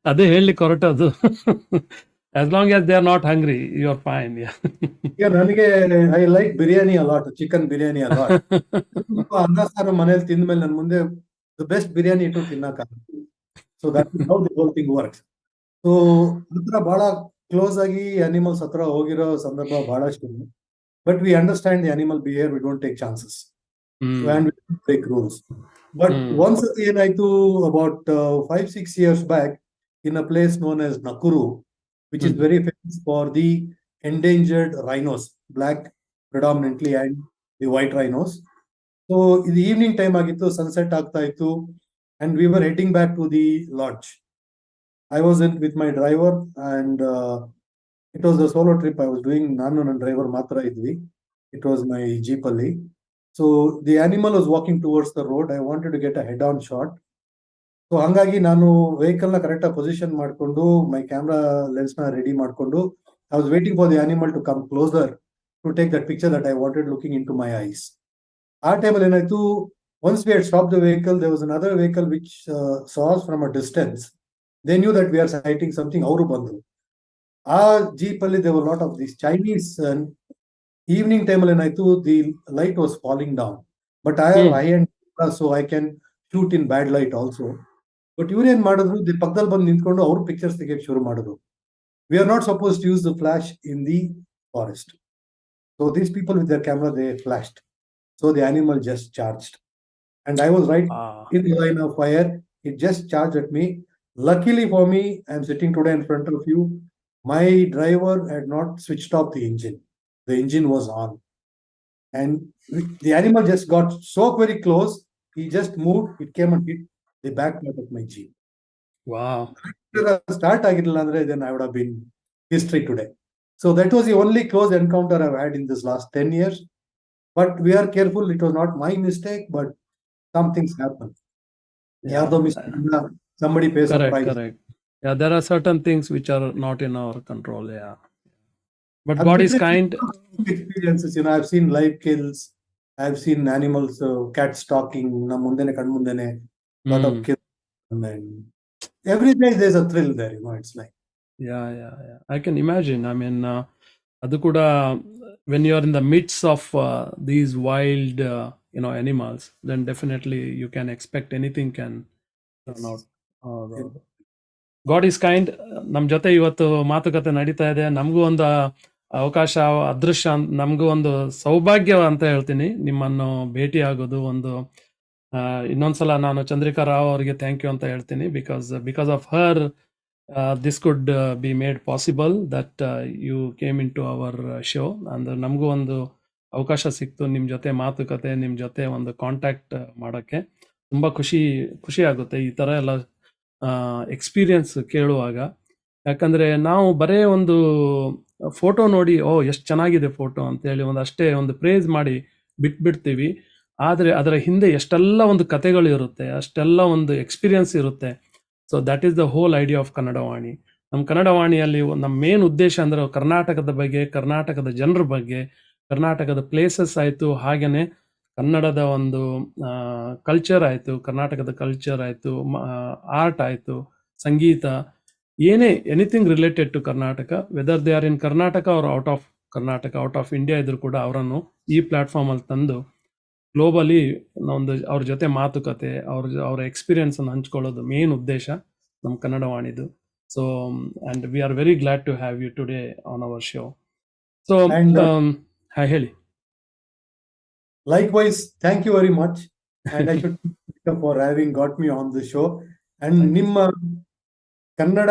ಅದೇ ಹೇಳಲಿಕ್ಕೆ ಹೊರಟದ್ದು. As long as they are not hungry, you are fine. Yeah, I like biryani a lot, chicken biryani a lot. ಅನ್ನ ಸಾರು ಮನೇಲಿ ತಿಂದ್ಮೇಲೆ ನನ್ನ ಮುಂದೆ the best biryani ಇಟ್ಟು ತಿನ್ನಕ್ಕಾಗುತ್ತೆ. So that's how the whole thing works. So ಹತ್ರ ಬಹಳ close ಆಗಿ ಅನಿಮಲ್ಸ್ ಹತ್ರ ಹೋಗಿರೋ ಸಂದರ್ಭ ಬಹಳಷ್ಟು. But we understand the animal behaviour, we don't take chances and we don't break rules. But ಒಂದ್ಸತಿ ಏನಾಯ್ತು, about 5-6 years back, in a place known as Nakuru, which is very famous for the endangered rhinos, black predominantly and the white rhinos. So ಇದು evening time ಆಗಿತ್ತು, sunset ಆಗ್ತಾ ಇತ್ತು, and we were heading back to the lodge. I was in with my driver, and it was a solo trip I was doing. Nanu ನನ್ನ driver ಮಾತ್ರ ಇದ್ವಿ. It was my jeep ಅಲ್ಲಿ. So the animal was walking towards the road. I wanted to get a head-on shot. So ಹಂಗಾಗಿ ನಾನು vehicle ನ correct ಆಗಿ position ಮಾಡ್ಕೊಂಡು, ಮೈ camera lens ನ ರೆಡಿ ಮಾಡ್ಕೊಂಡು, I was waiting for the animal to come closer to take that picture that I wanted, looking into my eyes. ಆ ಟೈಮಲ್ಲಿ ಏನಾಯ್ತು, once we had stopped the vehicle, there was another vehicle which saw us from a distance. They knew that we are sighting something. ಅವರು ಬಂದ್ರು. ಆ jeep ಅಲ್ಲಿ there were a lot of these Chinese. Evening time ಅಲ್ಲಿ ಏನಾಯ್ತು, the light was falling down, but I have high-end camera, so I can shoot in bad light also. But ಇವ್ರು ಏನ್ ಮಾಡಿದ್ರು, the ಪಕ್ಕದಲ್ಲಿ ಬಂದು ನಿಂತ್ಕೊಂಡು ಅವ್ರು ಪಿಕ್ಚರ್ಸ್ ತೆಗೆಯಕ್ಕೆ ಶುರು ಮಾಡಿದ್ರು. We are not supposed to use the flash in the forest. So these people with their camera, they flashed. So the animal just charged, and I was right in the line of fire. It just charged at me. Luckily for me, I'm sitting today in front of you. My driver had not switched off the engine. The engine was on. And the animal just got so very close. He just moved. It came and hit the back part of my Jeep. Wow. Start agidilla andre, then I would have been history today. So that was the only close encounter I've had in this last 10 years. But we are careful. It was not my mistake, but some things happen. Yardo mistake. Somebody pays a price. Correct. Yeah, there are certain things which are not in our control. Yeah, but God is kind. Experiences, I've seen live kills. I've seen animals, cats stalking. Nam mundene kan mundene, lot of kills, and every day there's a thrill there. It's like. Yeah. I can imagine. I mean, adu kuda when you are in the midst of these wild, animals, then definitely you can expect anything can turn out. God is kind. ನಮ್ಮ ಜೊತೆ ಇವತ್ತು ಮಾತುಕತೆ ನಡೀತಾ ಇದೆ. ನಮಗೂ ಒಂದು ಅವಕಾಶ, ಅದೃಶ್ಯ, ನಮಗೂ ಒಂದು ಸೌಭಾಗ್ಯ ಅಂತ ಹೇಳ್ತೀನಿ ನಿಮ್ಮನ್ನು ಭೇಟಿ ಆಗೋದು. ಒಂದು ಇನ್ನೊಂದ್ಸಲ ನಾನು ಚಂದ್ರಿಕಾ ರಾವ್ ಅವರಿಗೆ ಥ್ಯಾಂಕ್ ಯು ಅಂತ ಹೇಳ್ತೀನಿ. Because of her this could be made possible that you came into our show. ಅಂದ್ರೆ ನಮಗೂ ಒಂದು ಅವಕಾಶ ಸಿಕ್ತು ನಿಮ್ಮ ಜೊತೆ ಮಾತುಕತೆ, ನಿಮ್ಮ ಜೊತೆ ಒಂದು ಕಾಂಟ್ಯಾಕ್ಟ್ ಮಾಡೋಕ್ಕೆ. ತುಂಬ ಖುಷಿ ಆಗುತ್ತೆ ಈ ಥರ ಎಲ್ಲ ಎಕ್ಸ್ಪೀರಿಯನ್ಸ್ ಕೇಳುವಾಗ. ಯಾಕಂದರೆ ನಾವು ಬರೇ ಒಂದು ಫೋಟೋ ನೋಡಿ ಎಷ್ಟು ಚೆನ್ನಾಗಿದೆ ಫೋಟೋ ಅಂತೇಳಿ ಅಷ್ಟೇ ಒಂದು ಪ್ರೇಸ್ ಮಾಡಿ ಬಿಟ್ಬಿಡ್ತೀವಿ. ಆದರೆ ಅದರ ಹಿಂದೆ ಎಷ್ಟೆಲ್ಲ ಒಂದು ಕಥೆಗಳು ಇರುತ್ತೆ, ಅಷ್ಟೆಲ್ಲ ಒಂದು ಎಕ್ಸ್ಪೀರಿಯನ್ಸ್ ಇರುತ್ತೆ. So that is the whole idea of Kannadavani. ನಮ್ಮ ಕನ್ನಡವಾಣಿಯಲ್ಲಿ ನಮ್ಮ ಮೇನ್ ಉದ್ದೇಶ ಅಂದರೆ ಕರ್ನಾಟಕದ ಬಗ್ಗೆ, ಕರ್ನಾಟಕದ ಜನರ ಬಗ್ಗೆ, ಕರ್ನಾಟಕದ ಪ್ಲೇಸಸ್ ಆಯಿತು, ಹಾಗೆಯೇ ಕನ್ನಡದ ಒಂದು ಕಲ್ಚರ್ ಆಯಿತು, ಕರ್ನಾಟಕದ ಕಲ್ಚರ್ ಆಯಿತು, ಆರ್ಟ್ ಆಯಿತು, ಸಂಗೀತ, ಏನೇ anything related to Karnataka, whether they are in Karnataka or out of Karnataka, out of India ಇದ್ರೂ ಕೂಡ ಅವರನ್ನು ಈ ಪ್ಲಾಟ್ಫಾರ್ಮಲ್ಲಿ ತಂದು ಗ್ಲೋಬಲಿ ಒಂದು ಅವ್ರ ಜೊತೆ ಮಾತುಕತೆ, ಅವರ ಎಕ್ಸ್ಪೀರಿಯನ್ಸನ್ನು ಹಂಚ್ಕೊಳ್ಳೋದು ಮೇನ್ ಉದ್ದೇಶ ನಮ್ಮ ಕನ್ನಡವಾಣಿದು. So and we are very glad to have you today on our show. So ಹೇಳಿ. Likewise, thank you very much. And I should thank you for having got me on the show. And ನಿಮ್ಮ ಕನ್ನಡ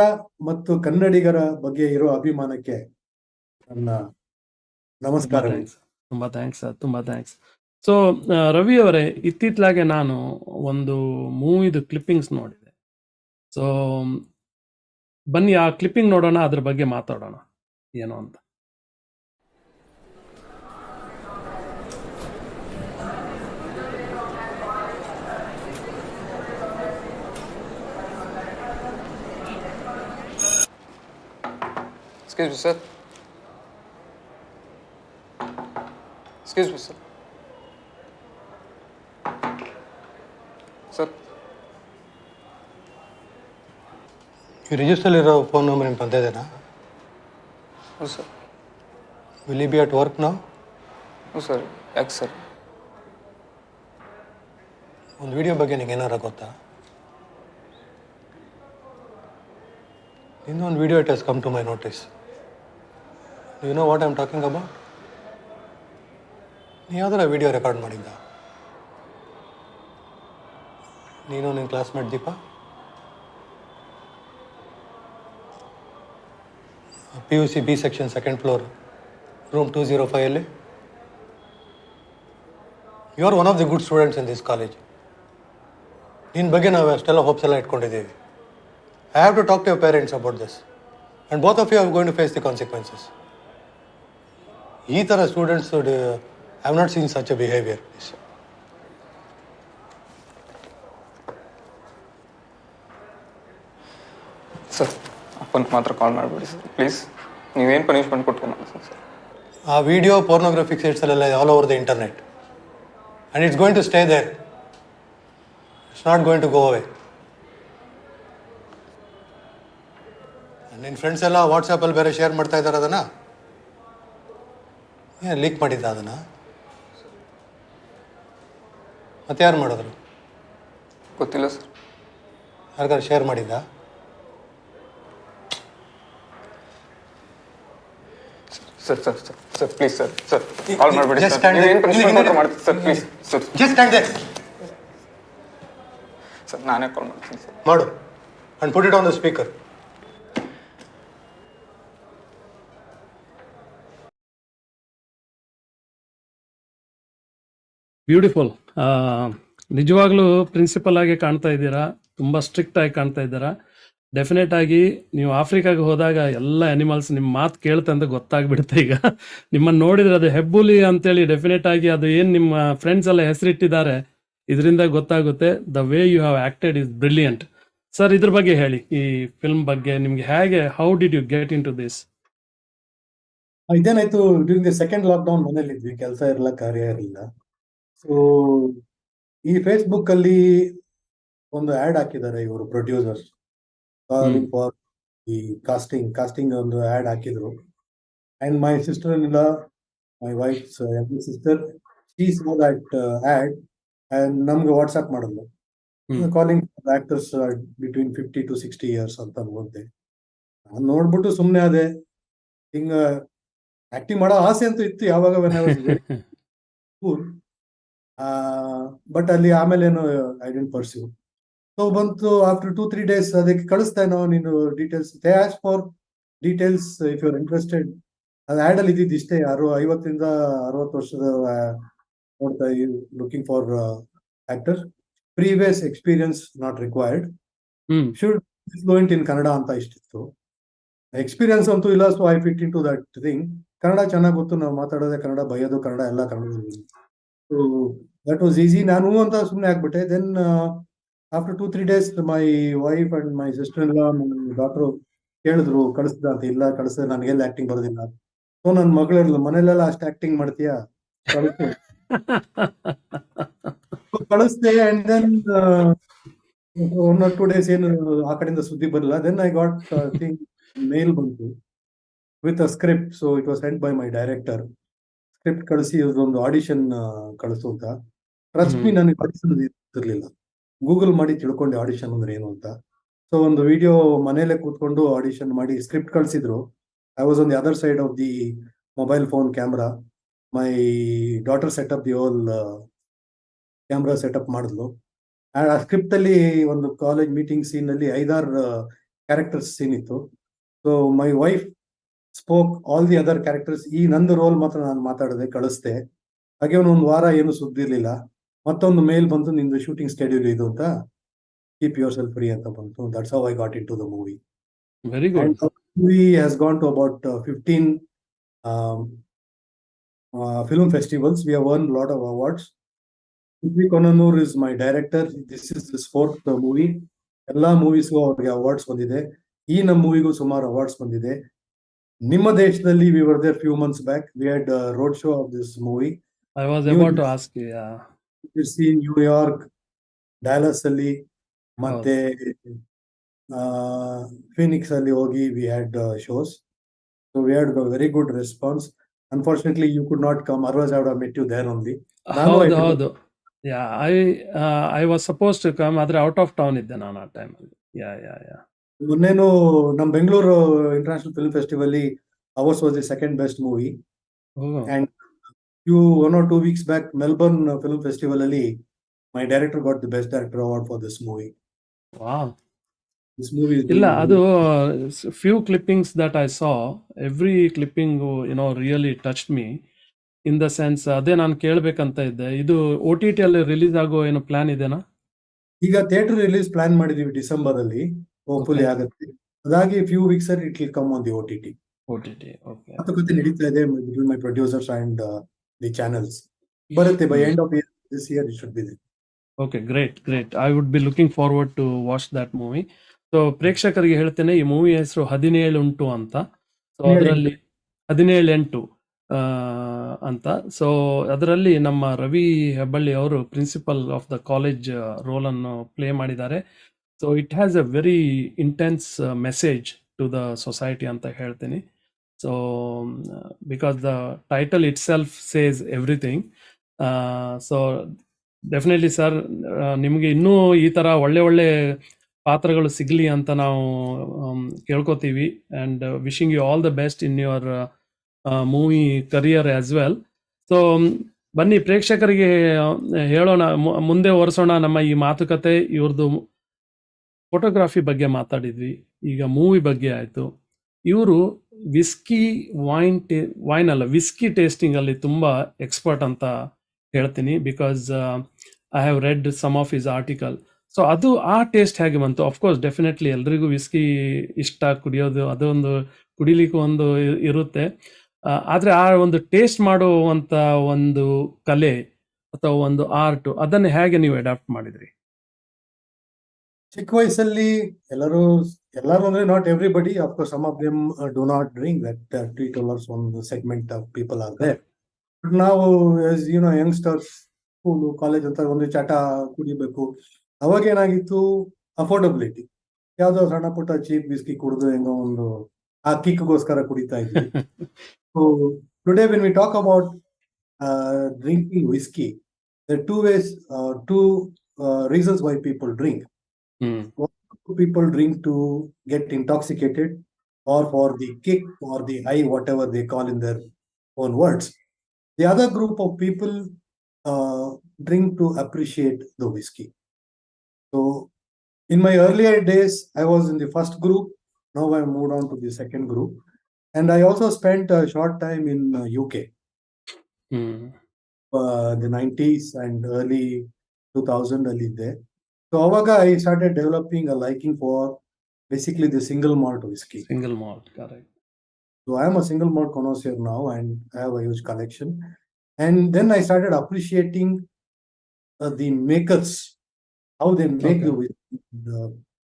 ಮತ್ತು ಕನ್ನಡಿಗರ ಬಗ್ಗೆ ಇರೋ ಅಭಿಮಾನಕ್ಕೆ ನನ್ನ ನಮಸ್ಕಾರ. ತುಂಬಾ thanks sir, ತುಂಬಾ ಥ್ಯಾಂಕ್ಸ್. ಸೊ ರವಿ ಅವರೇ, ಇತ್ತಿತ್ತಲಾಗೆ ನಾನು ಒಂದು ಮೂವಿದು ಕ್ಲಿಪ್ಪಿಂಗ್ಸ್ ನೋಡಿದೆ. ಸೊ ಬನ್ನಿ ಆ ಕ್ಲಿಪ್ಪಿಂಗ್ ನೋಡೋಣ, ಅದ್ರ ಬಗ್ಗೆ ಮಾತಾಡೋಣ ಏನು ಅಂತ. Excuse me, sir. Excuse me, sir. Sir. ಈ ರಿಜಿಸ್ಟರ್ಲಿರೋ ಫೋನ್ ನಂಬರ್ ನಿಮ್ಮ ತಂದೆದೇನಾ? ಹೌದು sir. Will you be at work ನಾವು? ಹ್ಞೂ ಸರ್. ಯಾಕೆ ಸರ್? ಒಂದು ವಿಡಿಯೋ ಬಗ್ಗೆ ನಿಂಗೆ ಏನಾರ ಗೊತ್ತಾ? ಇನ್ನೊಂದು video it has come to my notice. You know what I am talking about? ನೀ ಯಾವ್ದಾರ ವಿಡಿಯೋ ರೆಕಾರ್ಡ್ ಮಾಡಿದ್ದ? ನೀನು ನಿನ್ನ classmate Deepa PUC B section 2nd floor room 205 ಅಲ್ಲಿ. You are one of the good students in this college. ನಿನ್ನ ಬಗ್ಗೆ ನಾವು ಅಷ್ಟೆಲ್ಲ ಹೋಪ್ಸ್ ಎಲ್ಲ ಇಟ್ಕೊಂಡಿದ್ದೀವಿ. I have to talk to your parents about this. And both of you are going to face the consequences. ಈ ಥರ students I have not seen such a behaviour. Sir, ಅಪ್ಪನ ಮಾತ್ರ ಕಾಲ್ ಮಾಡಬೇಡಿ ಸರ್ ಪ್ಲೀಸ್. ನೀವೇನು punishment ಕೊಟ್ಟು ಸರ್. ಆ video pornographic ಸೈಟ್ಸಲ್ಲೆಲ್ಲ all over the internet. And it's going to stay there. It's not going to go away. ನಿನ್ನ friends ಎಲ್ಲ ವಾಟ್ಸಪ್ಪಲ್ಲಿ ಬೇರೆ ಶೇರ್ ಮಾಡ್ತಾ ಇದ್ದಾರೆ ಅದನ್ನು. ಏನು ಲೀಕ್ ಮಾಡಿದ್ದ ಅದನ್ನು? ಮತ್ತೆ ಯಾರು ಮಾಡಿದ್ರು? ಗೊತ್ತಿಲ್ಲ ಸರ್. ಯಾರಿಗಾರು ಶೇರ್ ಮಾಡಿದ್ದ? Sir sir sir sir please sir sir call ಮಾಡಬೇಡಿ ಸರ್. ನೀವೇನು ಪನಿಷ್ಮೆಂಟ್ ಕೊಟ್ಟರು ಮಾಡ್ತೀವಿ sir please sir. Just stand there. Sir ನಾನೇ ಕಾಲ್ ಮಾಡ್ತೀನಿ ಸರ್. ಮಾಡು. And put it on the speaker. Beautiful. ನಿಜವಾಗ್ಲೂ ಪ್ರಿನ್ಸಿಪಲ್ ಆಗಿ ಕಾಣ್ತಾ ಇದ್ದೀರಾ, ತುಂಬ ಸ್ಟ್ರಿಕ್ಟ್ ಆಗಿ ಕಾಣ್ತಾ ಇದ್ದೀರಾ. ಡೆಫಿನೆಟ್ ಆಗಿ ನೀವು ಆಫ್ರಿಕಾಗೆ ಹೋದಾಗ ಎಲ್ಲ ಅನಿಮಲ್ಸ್ ನಿಮ್ಮ ಮಾತು ಕೇಳುತ್ತೆ ಅಂತ ಗೊತ್ತಾಗ್ಬಿಡುತ್ತೆ. ಈಗ ನಿಮ್ಮನ್ನು ನೋಡಿದ್ರೆ ಅದು ಹೆಬ್ಬುಲಿ ಅಂತೇಳಿ ಡೆಫಿನೆಟ್ ಆಗಿ ಅದು ಏನು ನಿಮ್ಮ ಫ್ರೆಂಡ್ಸ್ ಎಲ್ಲ ಹೆಸರಿಟ್ಟಿದ್ದಾರೆ ಇದರಿಂದ ಗೊತ್ತಾಗುತ್ತೆ. The way you have acted is brilliant. Sir, ಇದ್ರ ಬಗ್ಗೆ ಹೇಳಿ, ಈ ಫಿಲ್ಮ್ ಬಗ್ಗೆ ನಿಮ್ಗೆ ಹೇಗೆ, how did you get into this? ಇದೇನಾಯ್ತು, ಡ್ಯೂರಿಂಗ್ ದ ಸೆಕೆಂಡ್ ಲಾಕ್ಡೌನ್ ಮನೇಲಿದ್ವಿ, ಕೆಲಸ ಇರಲಿಲ್ಲ, ಕಾರ್ಯ ಇರಲಿಲ್ಲ. ಸೊ ಈ ಫೇಸ್ಬುಕ್ ಅಲ್ಲಿ ಒಂದು ಆಡ್ ಹಾಕಿದ್ದಾರೆ ಇವರು ಪ್ರೊಡ್ಯೂಸರ್ಸ್ ಫಾರ್ ಈ ಕಾಸ್ಟಿಂಗ್ ಒಂದು ಆಡ್ ಹಾಕಿದ್ರು. And my sister in my wife's sister, she saw that ad and ನಮ್ಗೆ ವಾಟ್ಸ್ಆಪ್ ಮಾಡಿದ್ರು, calling actors between 50 to 60 years ಅಂತ ಅನ್ಕೊಂತೆ. ನಾನು ನೋಡ್ಬಿಟ್ಟು ಸುಮ್ಮನೆ ಅದೇ ಹಿಂಗ ಆಕ್ಟಿಂಗ್ ಮಾಡೋ ಆಸೆ ಅಂತೂ ಇತ್ತು ಯಾವಾಗ, ಬಟ್ ಅಲ್ಲಿ ಆಮೇಲೆ ಏನು ಐ ಡಿಡ್ಂಟ್ ಪರ್ಸ್ಯೂ. ಸೊ ಬಂತು ಆಫ್ಟರ್ 2-3 days ಅದಕ್ಕೆ ಕಳಿಸ್ತೇನೋ ನೀನು details, they ask for details if you are interested. ಅದು ಆ್ಯಡ್ ಅಲ್ಲಿ ಇದ್ದಿದ್ದು ಇಷ್ಟೇ, 50 ಇಂದ 60 ವರ್ಷದ ನೋಡ್ತಾ looking for actor, previous experience not required, should fluent in Kannada ಅಂತ ಇಷ್ಟಿತ್ತು. ಎಕ್ಸ್ಪೀರಿಯನ್ಸ್ ಅಂತೂ ಇಲ್ಲ. So I fit in to that thing. Kannada ಚೆನ್ನಾಗಿ ಗೊತ್ತು, ನಾವು ಮಾತಾಡೋದೇ ಕನ್ನಡ, ಬೈಯೋದು ಕನ್ನಡ, ಎಲ್ಲ ಕನ್ನಡದಲ್ಲಿ. So that was easy. ನಾನು ಅಂತ ಸುಮ್ಮನೆ ಆಗ್ಬಿಟ್ಟೆ. Then after 2-3 days, my wife and my sister-in-law, my daughter ಕೇಳಿದ್ರು ಕಳಿಸ್ದ ಅಂತ. ಇಲ್ಲ ಕಳಿಸಿದ್ರೆ ನನಗೆಲ್ಲ ಆಕ್ಟಿಂಗ್ ಬರೋದಿಲ್ಲ. ಸೊ ನನ್ನ ಮಗಳು ಮನೇಲೆಲ್ಲ ಅಷ್ಟು ಆಕ್ಟಿಂಗ್ ಮಾಡ್ತೀಯಾ ಕಳಿಸು. ಕಳಿಸ್ದೆ. ಅಂಡ್ ದೆನ್ 1 or 2 days ಏನು ಆ ಕಡೆಯಿಂದ ಸುದ್ದಿ ಬರಲಿಲ್ಲ. ದೆನ್ ಐ ಗಾಟ್ ಥಿಂಗ್ ಮೇಲ್ ಬಂತು with a script. So it was scent by my director. Script ಕಳಿಸಿ ಒಂದು ಆಡಿಷನ್ ಕಳಿಸು ಅಂತ. ಟ್ರಸ್ಟ್ ಮೀ, ನನಗೆ ಆಡಿಷನ್ ಇರ್ಲಿಲ್ಲ. ಗೂಗಲ್ ಮಾಡಿ ತಿಳ್ಕೊಂಡೆ ಆಡಿಷನ್ ಅಂದ್ರೆ ಏನು ಅಂತ. ಸೊ ಒಂದು ವಿಡಿಯೋ ಮನೇಲೆ ಕೂತ್ಕೊಂಡು ಆಡಿಷನ್ ಮಾಡಿ ಸ್ಕ್ರಿಪ್ಟ್ ಕಳಿಸಿದ್ರು. I was on the other side of the mobile phone camera. My daughter setup the whole camera setup ಮಾಡಿದ್ಲು. ಆ ಸ್ಕ್ರಿಪ್ಟ್ ಅಲ್ಲಿ ಒಂದು ಕಾಲೇಜ್ ಮೀಟಿಂಗ್ ಸೀನ್ ಅಲ್ಲಿ 5-6 ಕ್ಯಾರೆಕ್ಟರ್ಸ್ ಸೀನ್ ಇತ್ತು. So my wife spoke all the other characters. ಈ ನಂದು roll ಮಾತ್ರ ನಾನು ಮಾತಾಡದೆ ಕಳಿಸ್ದೆ. ಹಾಗೆ ಒಂದು ವಾರ ಏನು ಸುದ್ದಿ ಇರ್ಲಿಲ್ಲ. ಮತ್ತೊಂದು ಮೇಲ್ ಬಂತು, ನಿಂದು ಶೂಟಿಂಗ್ ಸ್ಕೆಡ್ಯೂಲ್ ಇದು ಅಂತ, ಕೀಪ್ ಯುವರ್ ಸೆಲ್ಫ್ ಫ್ರೀ ಅಂತ ಬಂತು. That's how I got in to the movie. Very good. Movie has gone to about 15 film festivals. We have won a lot of awards. Ravi Hebballi is my director. This is his 4th movie. ಎಲ್ಲಾ ಮೂವೀಸ್ಗೂ ಅವ್ರಿಗೆ awards ಬಂದಿದೆ. ಈ ನಮ್ಮ ಮೂವಿಗೂ ಸುಮಾರು awards ಬಂದಿದೆ. ನಿಮ್ಮ ದೇಶದಲ್ಲಿ we were there few months back. We had a road show of this movie. I was about to ask you. Yeah. New York, Dallas ಅಲ್ಲಿ ಮತ್ತೆ ಫಿನಿಕ್ಸ್ ಅಲ್ಲಿ ಹೋಗಿ we had shows. So we had a very good response. Unfortunately, you could not come. Otherwise, I would have met you there only. ಹೌದು. Yeah, I was supposed to come, ಆದ್ರೆ out of town ಇದ್ದೆ ನಾನು ಆ time ಅಲ್ಲಿ. ಯಾ. ಮೊನ್ನೆನು ನಮ್ಮ Bengaluru international film festival hours was the second best movie. And 1 or 2 weeks back, Melbourne Film Festival ಅಲ್ಲಿ my director got the best director award for this movie. Wow. This movie is ಇಲ್ಲ, ಅದು few clippings that I saw, every clipping really touched me in the sense. ಅದೇ ನಾನು ಕೇಳಬೇಕಂತ ಇದ್ದೆ. ಇದು OTT ಅಲ್ಲಿ release ಆಗೋ ಏನು ಪ್ಲಾನ್ ಇದೆನಾ? ಈಗ ಥಿಯೇಟರ್ ರಿಲೀಸ್ ಪ್ಲಾನ್ ಮಾಡಿದೀವಿ ಡಿಸೆಂಬರ್ ಅಲ್ಲಿ. ಹೋಪ್ಫುಲಿ ಆಗುತ್ತೆ. ಅದಾಗಿ ಫ್ಯೂ ವೀಕ್ಸ್ ಅಲ್ಲಿ it will come on the OTT. Okay. ಮಾತುಕತೆ ನಡೀತಾ ಇದೆ between my producers and the channels. ಬರುತ್ತೆ by end of this year it should be there. Okay, great. I would be looking forward to watch that movie. So ಪ್ರೇಕ್ಷಕರಿಗೆ ಹೇಳ್ತೇನೆ, ಈ movie ಹೆಸರು 17 ಉಂಟು ಅಂತ. ಸೊ ಅದರಲ್ಲಿ 17 ಅಂತ. ಸೊ ಅದರಲ್ಲಿ ನಮ್ಮ ರವಿ ಹೆಬ್ಬಳ್ಳಿ ಅವರು principal of the college role ಅನ್ನು ಪ್ಲೇ ಮಾಡಿದ್ದಾರೆ. So it has a very intense message to the society ಅಂತ ಹೇಳ್ತೀನಿ. So because the title itself says everything. So definitely sir, ನಿಮಗೆ ಇನ್ನೂ ಈ ಥರ ಒಳ್ಳೆ ಪಾತ್ರಗಳು ಸಿಗಲಿ ಅಂತ ನಾವು ಕೇಳ್ಕೊತೀವಿ. And wishing you all the best in your movie career as well. So ಬನ್ನಿ ಪ್ರೇಕ್ಷಕರಿಗೆ ಹೇಳೋಣ, ಮುಂದೆ ಒರೆಸೋಣ ನಮ್ಮ ಈ ಮಾತುಕತೆ. ಇವ್ರದ್ದು ಫೋಟೋಗ್ರಫಿ ಬಗ್ಗೆ ಮಾತಾಡಿದ್ವಿ, ಈಗ ಮೂವಿ ಬಗ್ಗೆ ಆಯಿತು. ಇವರು ವಿಸ್ಕಿ ಟೇಸ್ಟಿಂಗ್ ಅಲ್ಲಿ ತುಂಬ ಎಕ್ಸ್ಪರ್ಟ್ ಅಂತ ಹೇಳ್ತೀನಿ. Because I have read some of his article. So ಅದು ಆ ಟೇಸ್ಟ್ ಹೇಗೆ ಬಂತು? ಅಫ್ಕೋರ್ಸ್ ಡೆಫಿನೆಟ್ಲಿ ಎಲ್ರಿಗೂ ವಿಸ್ಕಿ ಇಷ್ಟ, ಕುಡಿಯೋದು ಅದೊಂದು ಕುಡಿಲಿಕ್ಕೂ ಒಂದು ಇರುತ್ತೆ. ಆದರೆ ಆ ಒಂದು ಟೇಸ್ಟ್ ಮಾಡುವಂಥ ಒಂದು ಕಲೆ ಅಥವಾ ಒಂದು ಆರ್ಟ್, ಅದನ್ನು ಹೇಗೆ ನೀವು ಅಡಾಪ್ಟ್ ಮಾಡಿದ್ರಿ? ಚಿಕ್ಕ ವಯಸ್ಸಲ್ಲಿ ಎಲ್ಲರೂ ಅಂದ್ರೆ not everybody, of course some of them do not drink, that teetotallers ಒಂದು segment of people are there. But ನಾವು ಯಂಗ್ಸ್ಟರ್ಸ್, ಸ್ಕೂಲು ಕಾಲೇಜ್ ಅಂತ ಒಂದು ಚಟ ಕುಡಿಬೇಕು. ಅವಾಗ ಏನಾಗಿತ್ತು, ಅಫೋರ್ಡಬಿಲಿಟಿ. ಯಾವ್ದೋ ಸಣ್ಣ ಪುಟ್ಟ ಚೀಪ್ ವಿಸ್ಕಿ ಕುಡಿದು ಹೆಂಗೋ ಒಂದು ಆ ಕಿಕ್ಗೋಸ್ಕರ ಕುಡಿತಾ ಇದ್ವಿ. So today when we talk about drinking whisky, there are two reasons why people drink. People drink to get intoxicated or for the kick or the high, whatever they call in their own words. The other group of people drink to appreciate the whiskey. So in my earlier days, I was in the first group. Now I moved on to the second group. And I also spent a short time in UK. The 90s and early 2000 ಅಲ್ಲಿ ಇದ್ದೆ. So ಅವಾಗ I started developing a liking for basically the single malt whiskey. Single malt, correct. So I am a single malt connoisseur now and I have a huge collection. And then I started appreciating the makers, how they make the whiskey.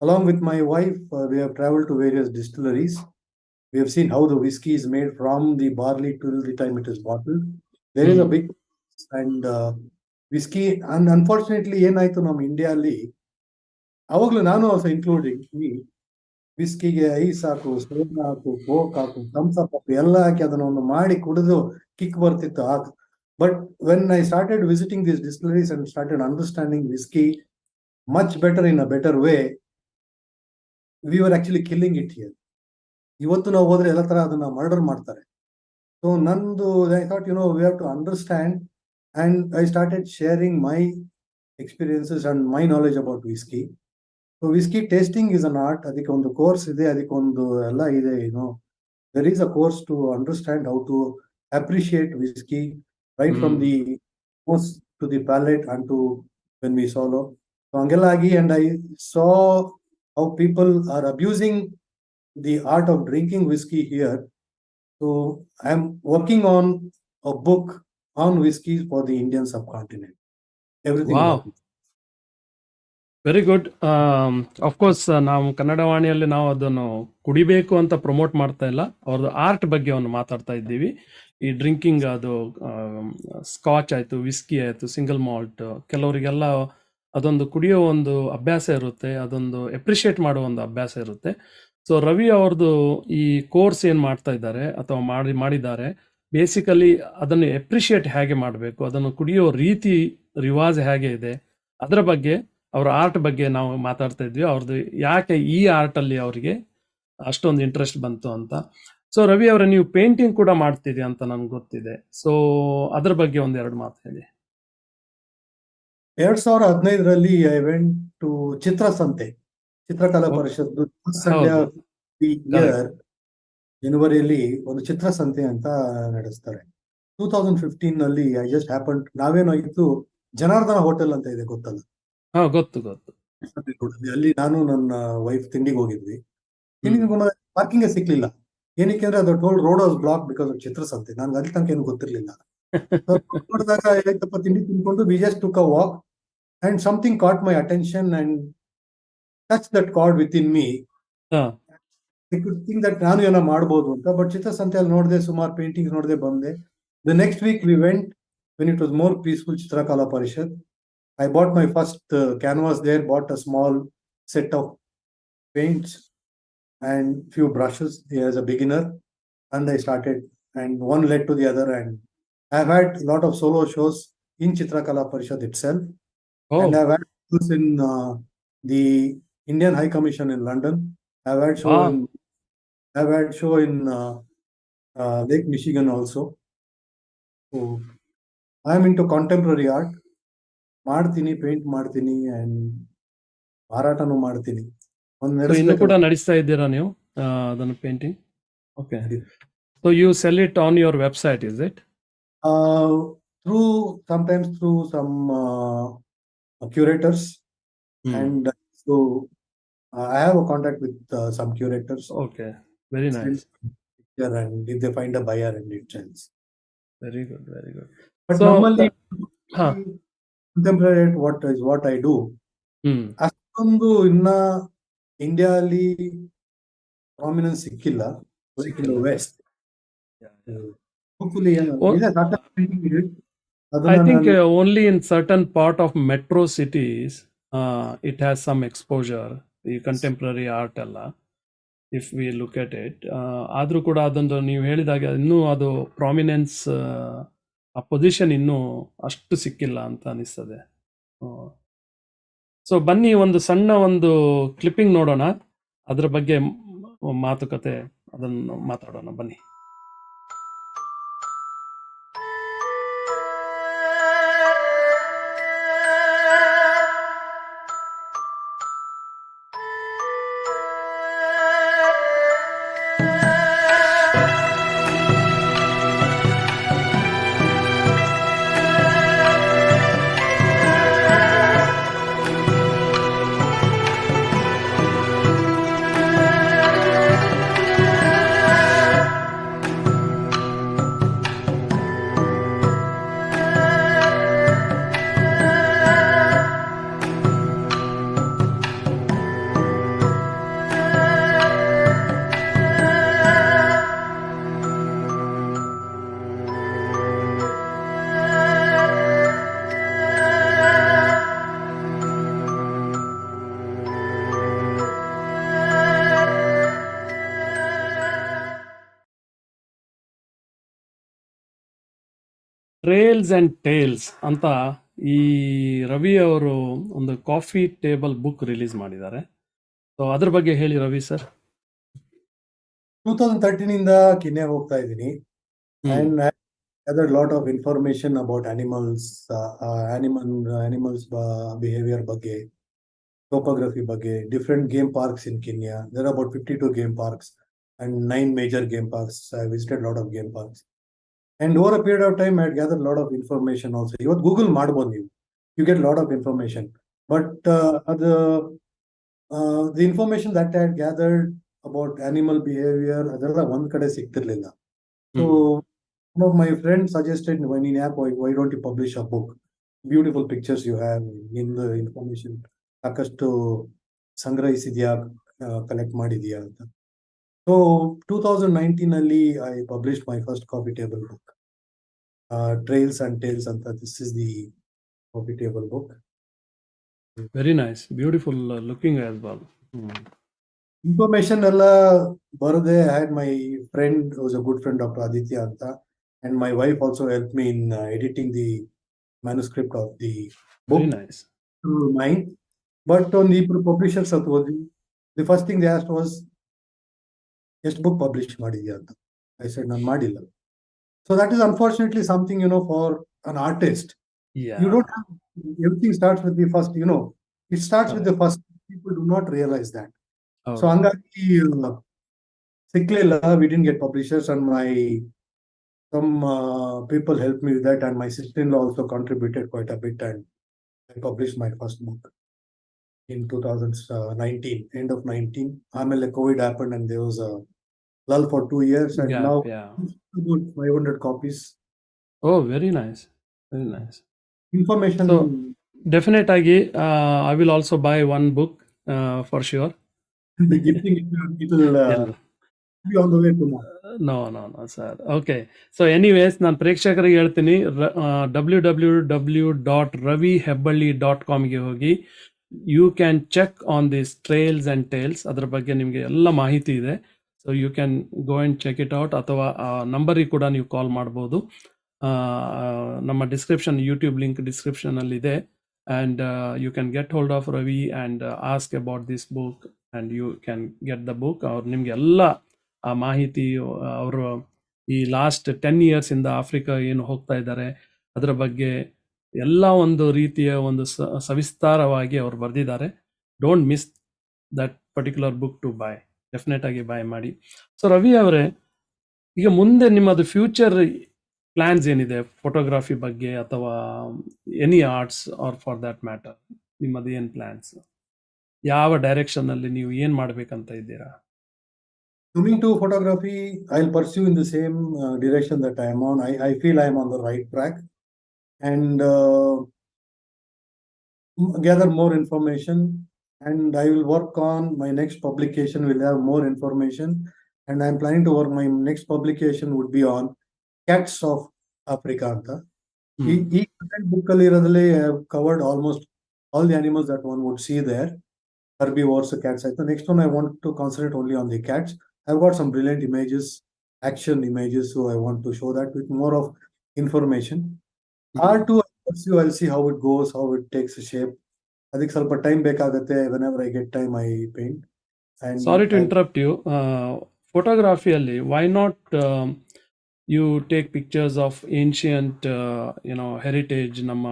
Along with my wife, we have traveled to various distilleries. We have seen how the whiskey is made from the barley till the time it is bottled. There is a big and whiskey, and unfortunately ಏನಾಯ್ತು ನಮ್ಮ ಇಂಡಿಯಾದಲ್ಲಿ ಅವಾಗಲೂ ನಾನು also including ವಿಸ್ಕಿಗೆ ice ಹಾಕು, soda ಹಾಕು, coke ಹಾಕು, thumbs up ಹಾಕು ಎಲ್ಲ ಹಾಕಿ ಅದನ್ನ ಒಂದು ಮಾಡಿ ಕುಡಿದು ಕಿಕ್ ಬರ್ತಿತ್ತು ಆಗ. But when I started visiting this distilleries and started understanding whisky much better in a better way, we are actually killing it here. ಇವತ್ತು ನಾವು ಹೋದ್ರೆ ಎಲ್ಲ ತರ ಅದನ್ನ ಮರ್ಡರ್ ಮಾಡ್ತಾರೆ. ಸೊ ನಂದು I thought we have to understand, and I started sharing my experiences and my knowledge about whisky. So whisky tasting is an art. ಅದಕ್ಕೆ ಒಂದು ಕೋರ್ಸ್ ಇದೆ, ಅದಕ್ಕೊಂದು ಎಲ್ಲ ಇದೆ. There is a course to understand how to appreciate whisky right from the nose to the palate and to when we swallow. So ಹಂಗೆಲ್ಲ ಆಗಿ, and I saw how people are abusing the art of drinking whiskey here. So I am working on a book on whiskies for the Indian subcontinent. Everything. Wow. Very good. Of course ನಾವು ಕನ್ನಡವಾಣಿಯಲ್ಲಿ ನಾವು ಅದನ್ನು ಕುಡಿಬೇಕು ಅಂತ promote ಮಾಡ್ತಾ ಇಲ್ಲ, ಅವ್ರದ್ದು art ಬಗ್ಗೆ ಒಂದು ಮಾತಾಡ್ತಾ ಇದ್ದೀವಿ. ಈ ಡ್ರಿಂಕಿಂಗ್ ಅದು ಸ್ಕಾಚ್ ಆಯಿತು, ವಿಸ್ಕಿ ಆಯಿತು, ಸಿಂಗಲ್ ಮಾಲ್ಟ್, ಕೆಲವರಿಗೆಲ್ಲ ಅದೊಂದು ಕುಡಿಯೋ ಒಂದು ಅಭ್ಯಾಸ ಇರುತ್ತೆ, ಅದೊಂದು ಎಪ್ರಿಷಿಯೇಟ್ ಮಾಡೋ ಒಂದು ಅಭ್ಯಾಸ ಇರುತ್ತೆ. ಸೊ ರವಿ ಅವ್ರದ್ದು ಈ ಕೋರ್ಸ್ ಏನು ಮಾಡ್ತಾ ಇದ್ದಾರೆ ಅಥವಾ ಮಾಡಿದ್ದಾರೆ, ಬೇಸಿಕಲಿ ಅದನ್ನು ಎಪ್ರಿಷಿಯೇಟ್ ಹೇಗೆ ಮಾಡಬೇಕು, ಅದನ್ನು ಕುಡಿಯೋ ರೀತಿ ರಿವಾಜ್ ಹೇಗೆ ಇದೆ, ಅದರ ಬಗ್ಗೆ, ಅವರ ಆರ್ಟ್ ಬಗ್ಗೆ ನಾವು ಮಾತಾಡ್ತಾ ಇದ್ವಿ. ಅವ್ರದ್ದು ಯಾಕೆ ಈ ಆರ್ಟಲ್ಲಿ ಅವರಿಗೆ ಅಷ್ಟೊಂದು ಇಂಟ್ರೆಸ್ಟ್ ಬಂತು ಅಂತ. ಸೊ ರವಿ ಅವರ ನೀವು ಪೇಂಟಿಂಗ್ ಕೂಡ ಮಾಡ್ತೀರಿ ಅಂತ ನನ್ಗೆ ಗೊತ್ತಿದೆ. ಸೊ ಅದ್ರ ಬಗ್ಗೆ ಒಂದೆರಡು ಮಾತು ಹೇಳಿ. 2015ರಲ್ಲಿ I went to Chitrasanthe, Chitrakala Parishath year ಜನವರಿಯಲ್ಲಿ ಒಂದು ಚಿತ್ರಸಂತೆ ಅಂತ ನಡೆಸ್ತಾರೆ. 2015ನಲ್ಲಿ ಐ ಜಸ್ಟ್ ಹ್ಯಾಪನ್, ನಾವೇನಾಗಿತ್ತು, ಜನಾರ್ದನ ಹೋಟೆಲ್ ಅಂತ ಇದೆ, ಗೊತ್ತಲ್ಲ? ಗೊತ್ತು. ಅಲ್ಲಿ ನಾನು ನನ್ನ ವೈಫ್ ತಿಂಡಿಗೆ ಹೋಗಿದ್ವಿ. ತಿಂಡಿಗೆ ಪಾರ್ಕಿಂಗ್ ಸಿಕ್ಲಿಲ್ಲ. ಏನಕ್ಕೆ ಅಂದ್ರೆ ಅದು toll road was block because of Chitrasanthe. ನನ್ಗೆ ಅಲ್ಲಿ ತನಕ ಏನು ಗೊತ್ತಿರ್ಲಿಲ್ಲ. ನೋಡಿದಾಗ ಏನಾಯ್ತಪ್ಪ, ತಿಂಡಿ ತಿನ್ಕೊಂಡು we just took a walk and something caught my attention and touch that card within me. I could think that ನಾನು ಏನೋ ಮಾಡ್ಬೋದು ಅಂತ. ಬಟ್ ಚಿತ್ರಸಂತೆಯಲ್ಲಿ ನೋಡಿದೆ, ಸುಮಾರು ಪೇಂಟಿಂಗ್ಸ್ ನೋಡಿದೆ, ಬಂದೆ. The next week we went when it was more peaceful, ಚಿತ್ರಕಲಾ ಪರಿಷತ್. I bought my first canvas there, bought a small set of paints and few brushes as a beginner, and I started, and one led to the other, and I've had a lot of solo shows in Chitrakala Parishad itself. And I've had shows in the Indian High Commission in London. I've had show in Lake Michigan also. So I'm into contemporary art. ಮಾಡ್ತೀನಿ, paint ಮಾಡ್ತೀನಿ, and ಮಾರಾಟನೂ ಮಾಡ್ತೀನಿ. ಇನ್ನು ಕೂಡ ನಡೆಸ್ತಾ ಇದ್ದೀರಾ ನೀವು ಅದನ್ನು painting? Okay. So you sell it on your website, is it? Sometimes through some curators, and so I have a contact with some curators. Okay, very nice. And if they find a buyer, and it sells. Very good. But normally contemporary what I do. ಅಷ್ಟೊಂದು ಇನ್ನ ಇಂಡಿಯಾಲಿ prominence ಸಿಕ್ಕಿಲ್ಲ. West I think only in certain part of metro cities it has some exposure, the contemporary art ಎಲ್ಲ, if we look at it. ಆದ್ರೂ ಕೂಡ ಅದೊಂದು ನೀವು ಹೇಳಿದಾಗ ಇನ್ನೂ ಅದು ಪ್ರಾಮಿನೆನ್ಸ್, ಆ ಪೊಸಿಷನ್ ಇನ್ನೂ ಅಷ್ಟು ಸಿಕ್ಕಿಲ್ಲ ಅಂತ ಅನಿಸ್ತದೆ. ಸೊ ಬನ್ನಿ, ಒಂದು ಸಣ್ಣ ಒಂದು ಕ್ಲಿಪ್ಪಿಂಗ್ ನೋಡೋಣ, ಅದ್ರ ಬಗ್ಗೆ ಮಾತುಕತೆ ಅದನ್ನು ಮಾತಾಡೋಣ ಬನ್ನಿ. ಟ್ರೇಲ್ಸ್ ಅಂಡ್ ಟೇಲ್ಸ್ ಅಂತ ಈ ರವಿ ಅವರು ಒಂದು ಕಾಫಿ ಟೇಬಲ್ ಬುಕ್ ರಿಲೀಸ್ ಮಾಡಿದ್ದಾರೆ. ಸೊ ಅದ್ರ ಬಗ್ಗೆ ಹೇಳಿ ರವಿ ಸರ್. 2013 ಇಂದ ಕೆನ್ಯಾ ಹೋಗ್ತಾ ಇದ್ದೀನಿ. And I gathered a lot of information about animals, animals behavior ಬಗ್ಗೆ, topography ಬಗ್ಗೆ, different game parks in Kenya. There are about 52 game parks and 9 major game parks. I visited a lot of game parks. And over a period of time, I had gathered a lot of information also. Even Google ಮಾಡ್ಬೋದು ನೀವು. You get a lot of information. But the information that I had gathered about animal behavior, ಅದೆಲ್ಲ ಒಂದ್ ಕಡೆ ಸಿಗ್ತಿರ್ಲಿಲ್ಲ. So one of my friends suggested, why don't you publish a book? Beautiful pictures you have in the information. ಸಾಕಷ್ಟು ಸಂಗ್ರಹಿಸಿದ್ಯಾ, collect ಮಾಡಿದ್ಯಾ ಅಂತ. So 2019 ಅಲ್ಲಿ I published my first coffee table book, Trails and Tales ಅಂತ. This is the coffee table book. Very nice, beautiful looking as well. Information ಎಲ್ಲ ಬರದೆ, I had my friend who was a good friend, Dr. Aditya ಅಂತ, and my wife also helped me in editing the manuscript of the book. Very nice. Mine. But on the publishers, the first thing they asked was, ಎಷ್ಟು book publish ಮಾಡಿದ್ಯಾ ಅಂತ. I said, ನಾನು ಮಾಡಿಲ್ಲ. So that is unfortunately something, for an artist. You don't have, everything starts with the first, it starts with the first. People do not realize that. So ಹಂಗಾಗಿ ಸಿಕ್ಲಿಲ್ಲ, we didn't get publishers, and some people helped me with that, and my sister-in-law also contributed quite a bit, and I published my first book in 2019, end of 19. Amele COVID happened and there was a lull for 2 years, and now about 500 copies. Oh, very nice, very nice. Information. So definite ಆಗಿ I will also buy one book for sure. The gifting, it will be on the way tomorrow. No sir. Okay, so anyways, ನಾನು ಪ್ರೇಕ್ಷಕರಿಗೆ ಹೇಳ್ತೀನಿ, www.ravihebballi.com ಗೆ ಹೋಗಿ you can check on this trails and tales. ಅದ್ರ ಬಗ್ಗೆ ನಿಮಗೆ ಎಲ್ಲ ಮಾಹಿತಿ ಇದೆ. So you can go and check it out, ಅಥವಾ ನಂಬರಿಗೆ ಕೂಡ ನೀವು ಕಾಲ್ ಮಾಡ್ಬೋದು. ನಮ್ಮ ಡಿಸ್ಕ್ರಿಪ್ಷನ್, ಯೂಟ್ಯೂಬ್ ಲಿಂಕ್ ಡಿಸ್ಕ್ರಿಪ್ಷನಲ್ಲಿ ಇದೆ. And you can get hold of Ravi and ask about this book and you can get the book. ಅವ್ರು ನಿಮಗೆ ಎಲ್ಲ ಆ ಮಾಹಿತಿ, ಅವರು ಈ ಲಾಸ್ಟ್ 10 years ಇಂದ ಆಫ್ರಿಕಾ ಏನು ಹೋಗ್ತಾ ಇದ್ದಾರೆ ಅದರ ಬಗ್ಗೆ ಎಲ್ಲ ಒಂದು ರೀತಿಯ ಒಂದು ಸವಿಸ್ತಾರವಾಗಿ ಅವ್ರು ಬರೆದಿದ್ದಾರೆ. Don't miss that particular book to buy. Definite ಆಗಿ ಬೈ ಮಾಡಿ. ಸೊ ರವಿ ಅವರೇ, ಈಗ ಮುಂದೆ ನಿಮ್ಮದು ಫ್ಯೂಚರ್ ಪ್ಲಾನ್ಸ್ ಏನಿದೆ ಫೋಟೋಗ್ರಫಿ ಬಗ್ಗೆ, ಅಥವಾ any arts or for that matter, ನಿಮ್ಮದು ಏನು ಪ್ಲಾನ್ಸ್? ಯಾವ ಡೈರೆಕ್ಷನ್ ಅಲ್ಲಿ ನೀವು ಏನ್ ಮಾಡ್ಬೇಕಂತ ಇದ್ದೀರಾ? Coming to photography, I'll pursue in the same direction that I am on. I feel I am on the right track, and gather more information, and I will work on my next publication. Will have more information, and I'm planning to work. My next publication would be on cats of Africa anta. ಈ book ಅಲ್ಲಿ ಇರೋದ್ರಲ್ಲಿ I have covered almost all the animals that one would see there. Herbivores, cats. The next one I want to concentrate only on the cats. I've got some brilliant images, action images, so I want to show that with more of information. R2 I'll see how it goes, how it takes a shape. ಅದಕ್ಕೆ ಸ್ವಲ್ಪ time ಬೇಕಾಗುತ್ತೆ. whenever I get time I paint. And sorry to interrupt you. ಫೋಟೋಗ್ರಫಿಯಲ್ಲಿ why not you take pictures of ancient heritage, ನಮ್ಮ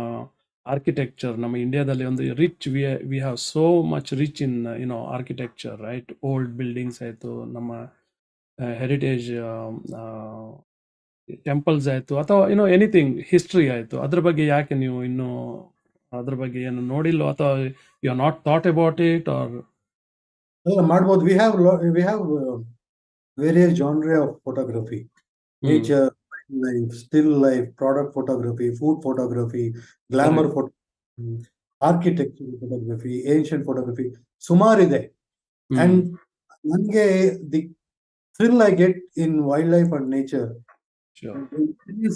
architecture. ನಮ್ಮ ಇಂಡಿಯಾದಲ್ಲಿ ಒಂದು rich, we have so much rich in architecture, right? Old buildings ಆಯಿತು, ನಮ್ಮ heritage temples ಆಯಿತು, ಅಥವಾ anything history ಆಯಿತು. ಅದ್ರ ಬಗ್ಗೆ ಯಾಕೆ ನೀವು ಇನ್ನೂ ಅದ್ರ ಬಗ್ಗೆ ಏನು ನೋಡಿಲ್ಲ, ಅಥವಾ you are not thought about it? ಆರ್ ಮಾಡ್ಬೋದು. we have various genre of photography. Nature, life, still life, product photography, food photography, glamour photography, architecture photography, ancient photography. ಸುಮಾರು ಇದೆ. And ನನಗೆ the thrill I get in wildlife and nature. Sure.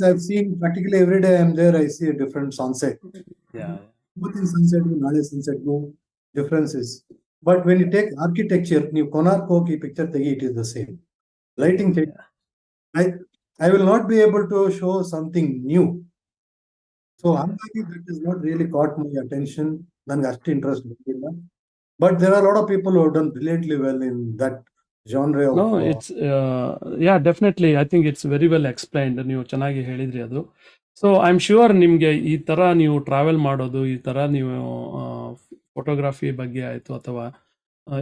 I've seen practically every day I'm there, I see a different sunset. Yeah. Both in sunset, naale sunset, no differences. But when you take architecture, ನೀವು ಕೊನಾರ್ಕ್ ಹೋಗಿ picture ತೆಗಿ, it is the same. Lighting change. I will not be able to show something new. So ಹಂಗಾಗಿ that is not really caught my attention. ನನ್ಗೆ ಅಷ್ಟು interest ಬಂದಿಲ್ಲ. But there are lot of people who done brilliantly well in that genre no of it's yeah definitely I think it's very well explained. ನೀವು ಚೆನ್ನಾಗಿ ಹೇಳಿದ್ರಿ ಅದು. So I am sure ನಿಮಗೆ ಈ ಥರ ನೀವು ಟ್ರಾವೆಲ್ ಮಾಡೋದು, ಈ ಥರ ನೀವು ಫೋಟೋಗ್ರಫಿ ಬಗ್ಗೆ ಆಯಿತು ಅಥವಾ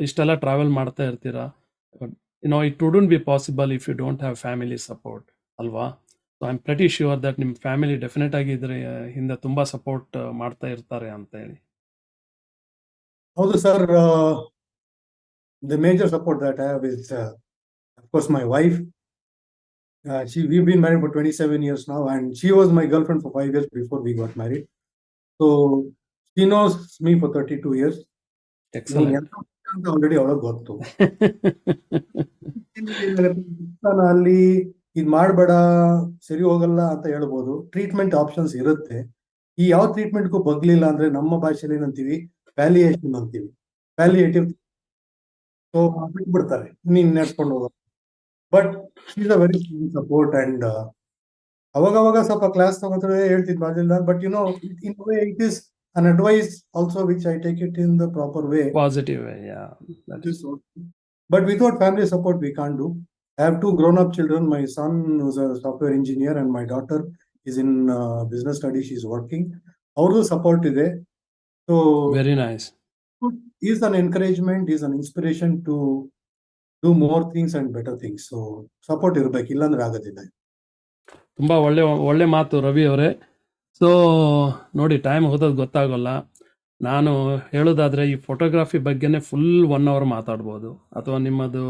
ಇಷ್ಟೆಲ್ಲ ಟ್ರಾವೆಲ್ ಮಾಡ್ತಾ ಇರ್ತೀರಾ, it wouldn't be possible if you don't have family support ಅಲ್ವಾ? So I am pretty sure that ನಿಮ್ಮ ಫ್ಯಾಮಿಲಿ ಡೆಫಿನೆಟ್ ಆಗಿ ಇದ್ರೆ ಹಿಂದೆ ತುಂಬ ಸಪೋರ್ಟ್ ಮಾಡ್ತಾ ಇರ್ತಾರೆ ಅಂತ ಹೇಳಿ. ಹೌದು sir. The major support that I have is, of course, my wife. We've been married for 27 years now, and she was my girlfriend for 5 years before we got married. So she knows me for 32 years. Excellent. Already ಅವಳಗ್ ಗೊತ್ತು. ಅಲ್ಲಿ ಇದ್ ಮಾಡ್ಬೇಡ, ಸರಿ ಹೋಗಲ್ಲ ಅಂತ ಹೇಳ್ಬೋದು. Treatment options ಇರುತ್ತೆ. ಈ ಯಾವ ಟ್ರೀಟ್ಮೆಂಟ್ಗೂ ಬಗ್ಲಿಲ್ಲ ಅಂದ್ರೆ ನಮ್ಮ ಭಾಷೆಯಲ್ಲಿ ಏನಂತೀವಿ, ವ್ಯಾಲಿಯೇಷನ್ ಅಂತೀವಿ. ವ್ಯಾಲಿಯೇಟಿವ್. ಸೊ ಬಿಟ್ಬಿಡ್ತಾರೆ, ನೀನ್ ನಡ್ಸ್ಕೊಂಡು ಹೋಗೋ. But she's a very support. And ಅವಾಗ ಸ್ವಲ್ಪ ಕ್ಲಾಸ್ ತಗೋತಾರೆ, ಹೇಳ್ತಿದ್ ಮಾಡ್ಲಿಲ್ಲ. But in way it is an advice also which I take it in the proper way. Positive way, yeah. But without family support we can't do. I have 2 grown-up children. My son is a software engineer and my daughter is in business studies. She's working. Our support is there. So very nice. Is an encouragement, is an inspiration to do more things and better things. So support ಇರಬೇಕು, ಇಲ್ಲಾಂದ್ರೆ ಆಗೋದಿಲ್ಲ. ತುಂಬ ಒಳ್ಳೆ ಮಾತು ರವಿ ಅವರೇ. So ನೋಡಿ, time ಹೋಗೋದು ಗೊತ್ತಾಗೋಲ್ಲ. ನಾನು ಹೇಳೋದಾದರೆ ಈ ಫೋಟೋಗ್ರಫಿ ಬಗ್ಗೆನೇ ಫುಲ್ 1 hour ಮಾತಾಡ್ಬೋದು. ಅಥವಾ ನಿಮ್ಮದು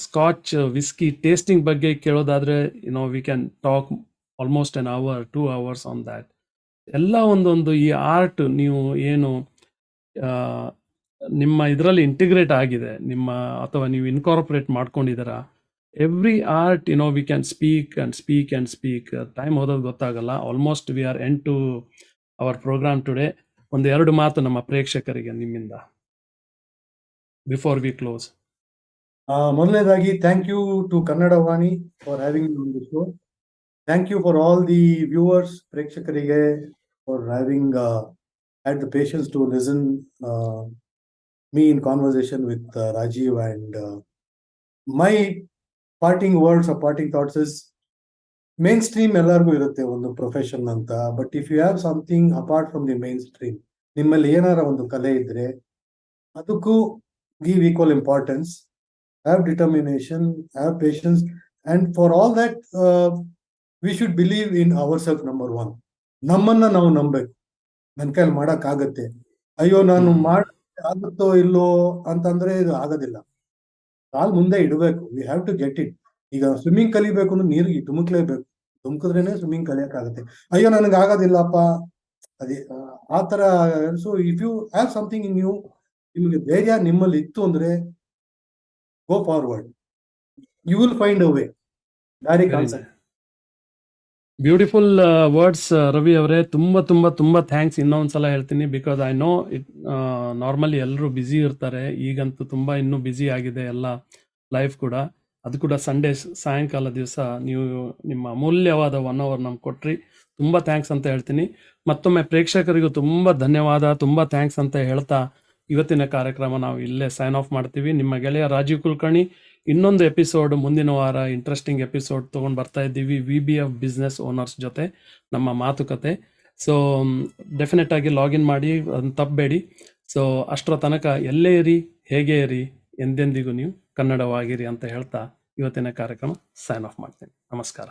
ಸ್ಕಾಚ್ ವಿಸ್ಕಿ ಟೇಸ್ಟಿಂಗ್ ಬಗ್ಗೆ ಕೇಳೋದಾದರೆ we can talk almost an hour, 2 hours on that. ಎಲ್ಲ ಒಂದೊಂದು ಈ ಆರ್ಟ್ ನೀವು ಏನು ನಿಮ್ಮ ಇದರಲ್ಲಿ ಇಂಟಿಗ್ರೇಟ್ ಆಗಿದೆ, ಅಥವಾ ನೀವು ಇನ್ಕಾರ್ಪೊರೇಟ್ ಮಾಡ್ಕೊಂಡಿದ್ದೀರಾ. Every art we can speak and speak and speak. Time ಹೋಗೋದು ಗೊತ್ತಾಗಲ್ಲ. Almost we are end to our programme today. 1-2 ಮಾತು ನಮ್ಮ ಪ್ರೇಕ್ಷಕರಿಗೆ ನಿಮ್ಮಿಂದ ಬಿಫೋರ್ ವಿ ಕ್ಲೋಸ್. ಮೊದಲನೇದಾಗಿ thank you to Kannadavani for having me on the show. Thank you for all the viewers, ಪ್ರೇಕ್ಷಕರಿಗೆ, for having had the patience to listen me in conversation with Rajiv. And my parting words or parting thoughts is, mainstream ಎಲ್ಲರಿಗೂ ಇರುತ್ತೆ ಒಂದು profession ಅಂತ. But if you have something apart from the mainstream, ನಿಮ್ಮಲ್ಲಿ ಏನಾರ ಒಂದು ಕಲೆ ಇದ್ರೆ ಅದಕ್ಕೂ give equal importance, have determination, have patience, and for all that we should believe in ourselves. Number 1, ನಮ್ಮನ್ನ ನಾವು ನಂಬಬೇಕು. ನನ್ನ ಕೈಯಲ್ಲಿ ಮಾಡಕ್ಕಾಗತ್ತೆ, ಅಯ್ಯೋ ನಾನು ಆಗುತ್ತೋ ಇಲ್ಲೋ ಅಂತಂದ್ರೆ ಇದು ಆಗೋದಿಲ್ಲ. ಕಾಲ್ ಮುಂದೆ ಇಡಬೇಕು. We have to get it. ಈಗ ಸ್ವಿಮ್ಮಿಂಗ್ ಕಲಿಬೇಕು ಅಂದ್ರೆ ನೀರಿಗೆ ಧುಮುಕ್ಲೇಬೇಕು. ಧುಮುಕಿದ್ರೇನೆ ಸ್ವಿಮ್ಮಿಂಗ್ ಕಲಿಯಕ್ಕಾಗತ್ತೆ. ಅಯ್ಯೋ ನನಗೆ ಆಗೋದಿಲ್ಲಪ್ಪ, ಅದೇ ಆ ತರ. So if you have something in you, ನಿಮಗೆ ಧೈರ್ಯ ನಿಮ್ಮಲ್ಲಿ ಇತ್ತು ಅಂದ್ರೆ go forward, you will find a way. ದಾರಿ ಕಾಣಿಸುತ್ತೆ. ಬ್ಯೂಟಿಫುಲ್ ವರ್ಡ್ಸ್ ರವಿ ಅವರೇ. ತುಂಬ ಥ್ಯಾಂಕ್ಸ್. ಇನ್ನೊಂದ್ಸಲ ಹೇಳ್ತೀನಿ, because I know it normally ಎಲ್ಲರೂ ಬ್ಯುಸಿ ಇರ್ತಾರೆ. ಈಗಂತೂ ತುಂಬ ಇನ್ನೂ ಬ್ಯುಸಿ ಆಗಿದೆ ಎಲ್ಲ ಲೈಫ್ ಕೂಡ. ಅದು ಕೂಡ ಸಂಡೇ ಸಾಯಂಕಾಲ ದಿವಸ ನೀವು ನಿಮ್ಮ ಅಮೂಲ್ಯವಾದ 1 hour ನಮ್ಗೆ ಕೊಟ್ರಿ. ತುಂಬ ಥ್ಯಾಂಕ್ಸ್ ಅಂತ ಹೇಳ್ತೀನಿ. ಮತ್ತೊಮ್ಮೆ ಪ್ರೇಕ್ಷಕರಿಗೂ ತುಂಬ ಧನ್ಯವಾದ, ತುಂಬ ಥ್ಯಾಂಕ್ಸ್ ಅಂತ ಹೇಳ್ತಾ ಇವತ್ತಿನ ಕಾರ್ಯಕ್ರಮ ನಾವು ಇಲ್ಲೇ ಸೈನ್ ಆಫ್ ಮಾಡ್ತೀವಿ. ನಿಮ್ಮ ಗೆಳೆಯ ರಾಜೀವ್ ಕುಲಕರ್ಣಿ. ಇನ್ನೊಂದು ಎಪಿಸೋಡ್ ಮುಂದಿನ ವಾರ ಇಂಟ್ರೆಸ್ಟಿಂಗ್ ಎಪಿಸೋಡ್ ತೊಗೊಂಡು ಬರ್ತಾ ಇದ್ದೀವಿ. VBF ಬಿಸ್ನೆಸ್ ಓನರ್ಸ್ ಜೊತೆ ನಮ್ಮ ಮಾತುಕತೆ. ಸೊ ಡೆಫಿನೆಟ್ ಆಗಿ ಲಾಗಿನ್ ಮಾಡಿ, ಅದನ್ನು ತಪ್ಪಬೇಡಿ. ಸೊ ಅಷ್ಟರ ತನಕ ಎಲ್ಲೇ ಇರಿ, ಹೇಗೆ ಇರಿ, ಎಂದೆಂದಿಗೂ ನೀವು ಕನ್ನಡವಾಗಿರಿ ಅಂತ ಹೇಳ್ತಾ ಇವತ್ತಿನ ಕಾರ್ಯಕ್ರಮ ಸೈನ್ ಆಫ್ ಮಾಡ್ತೀನಿ. ನಮಸ್ಕಾರ.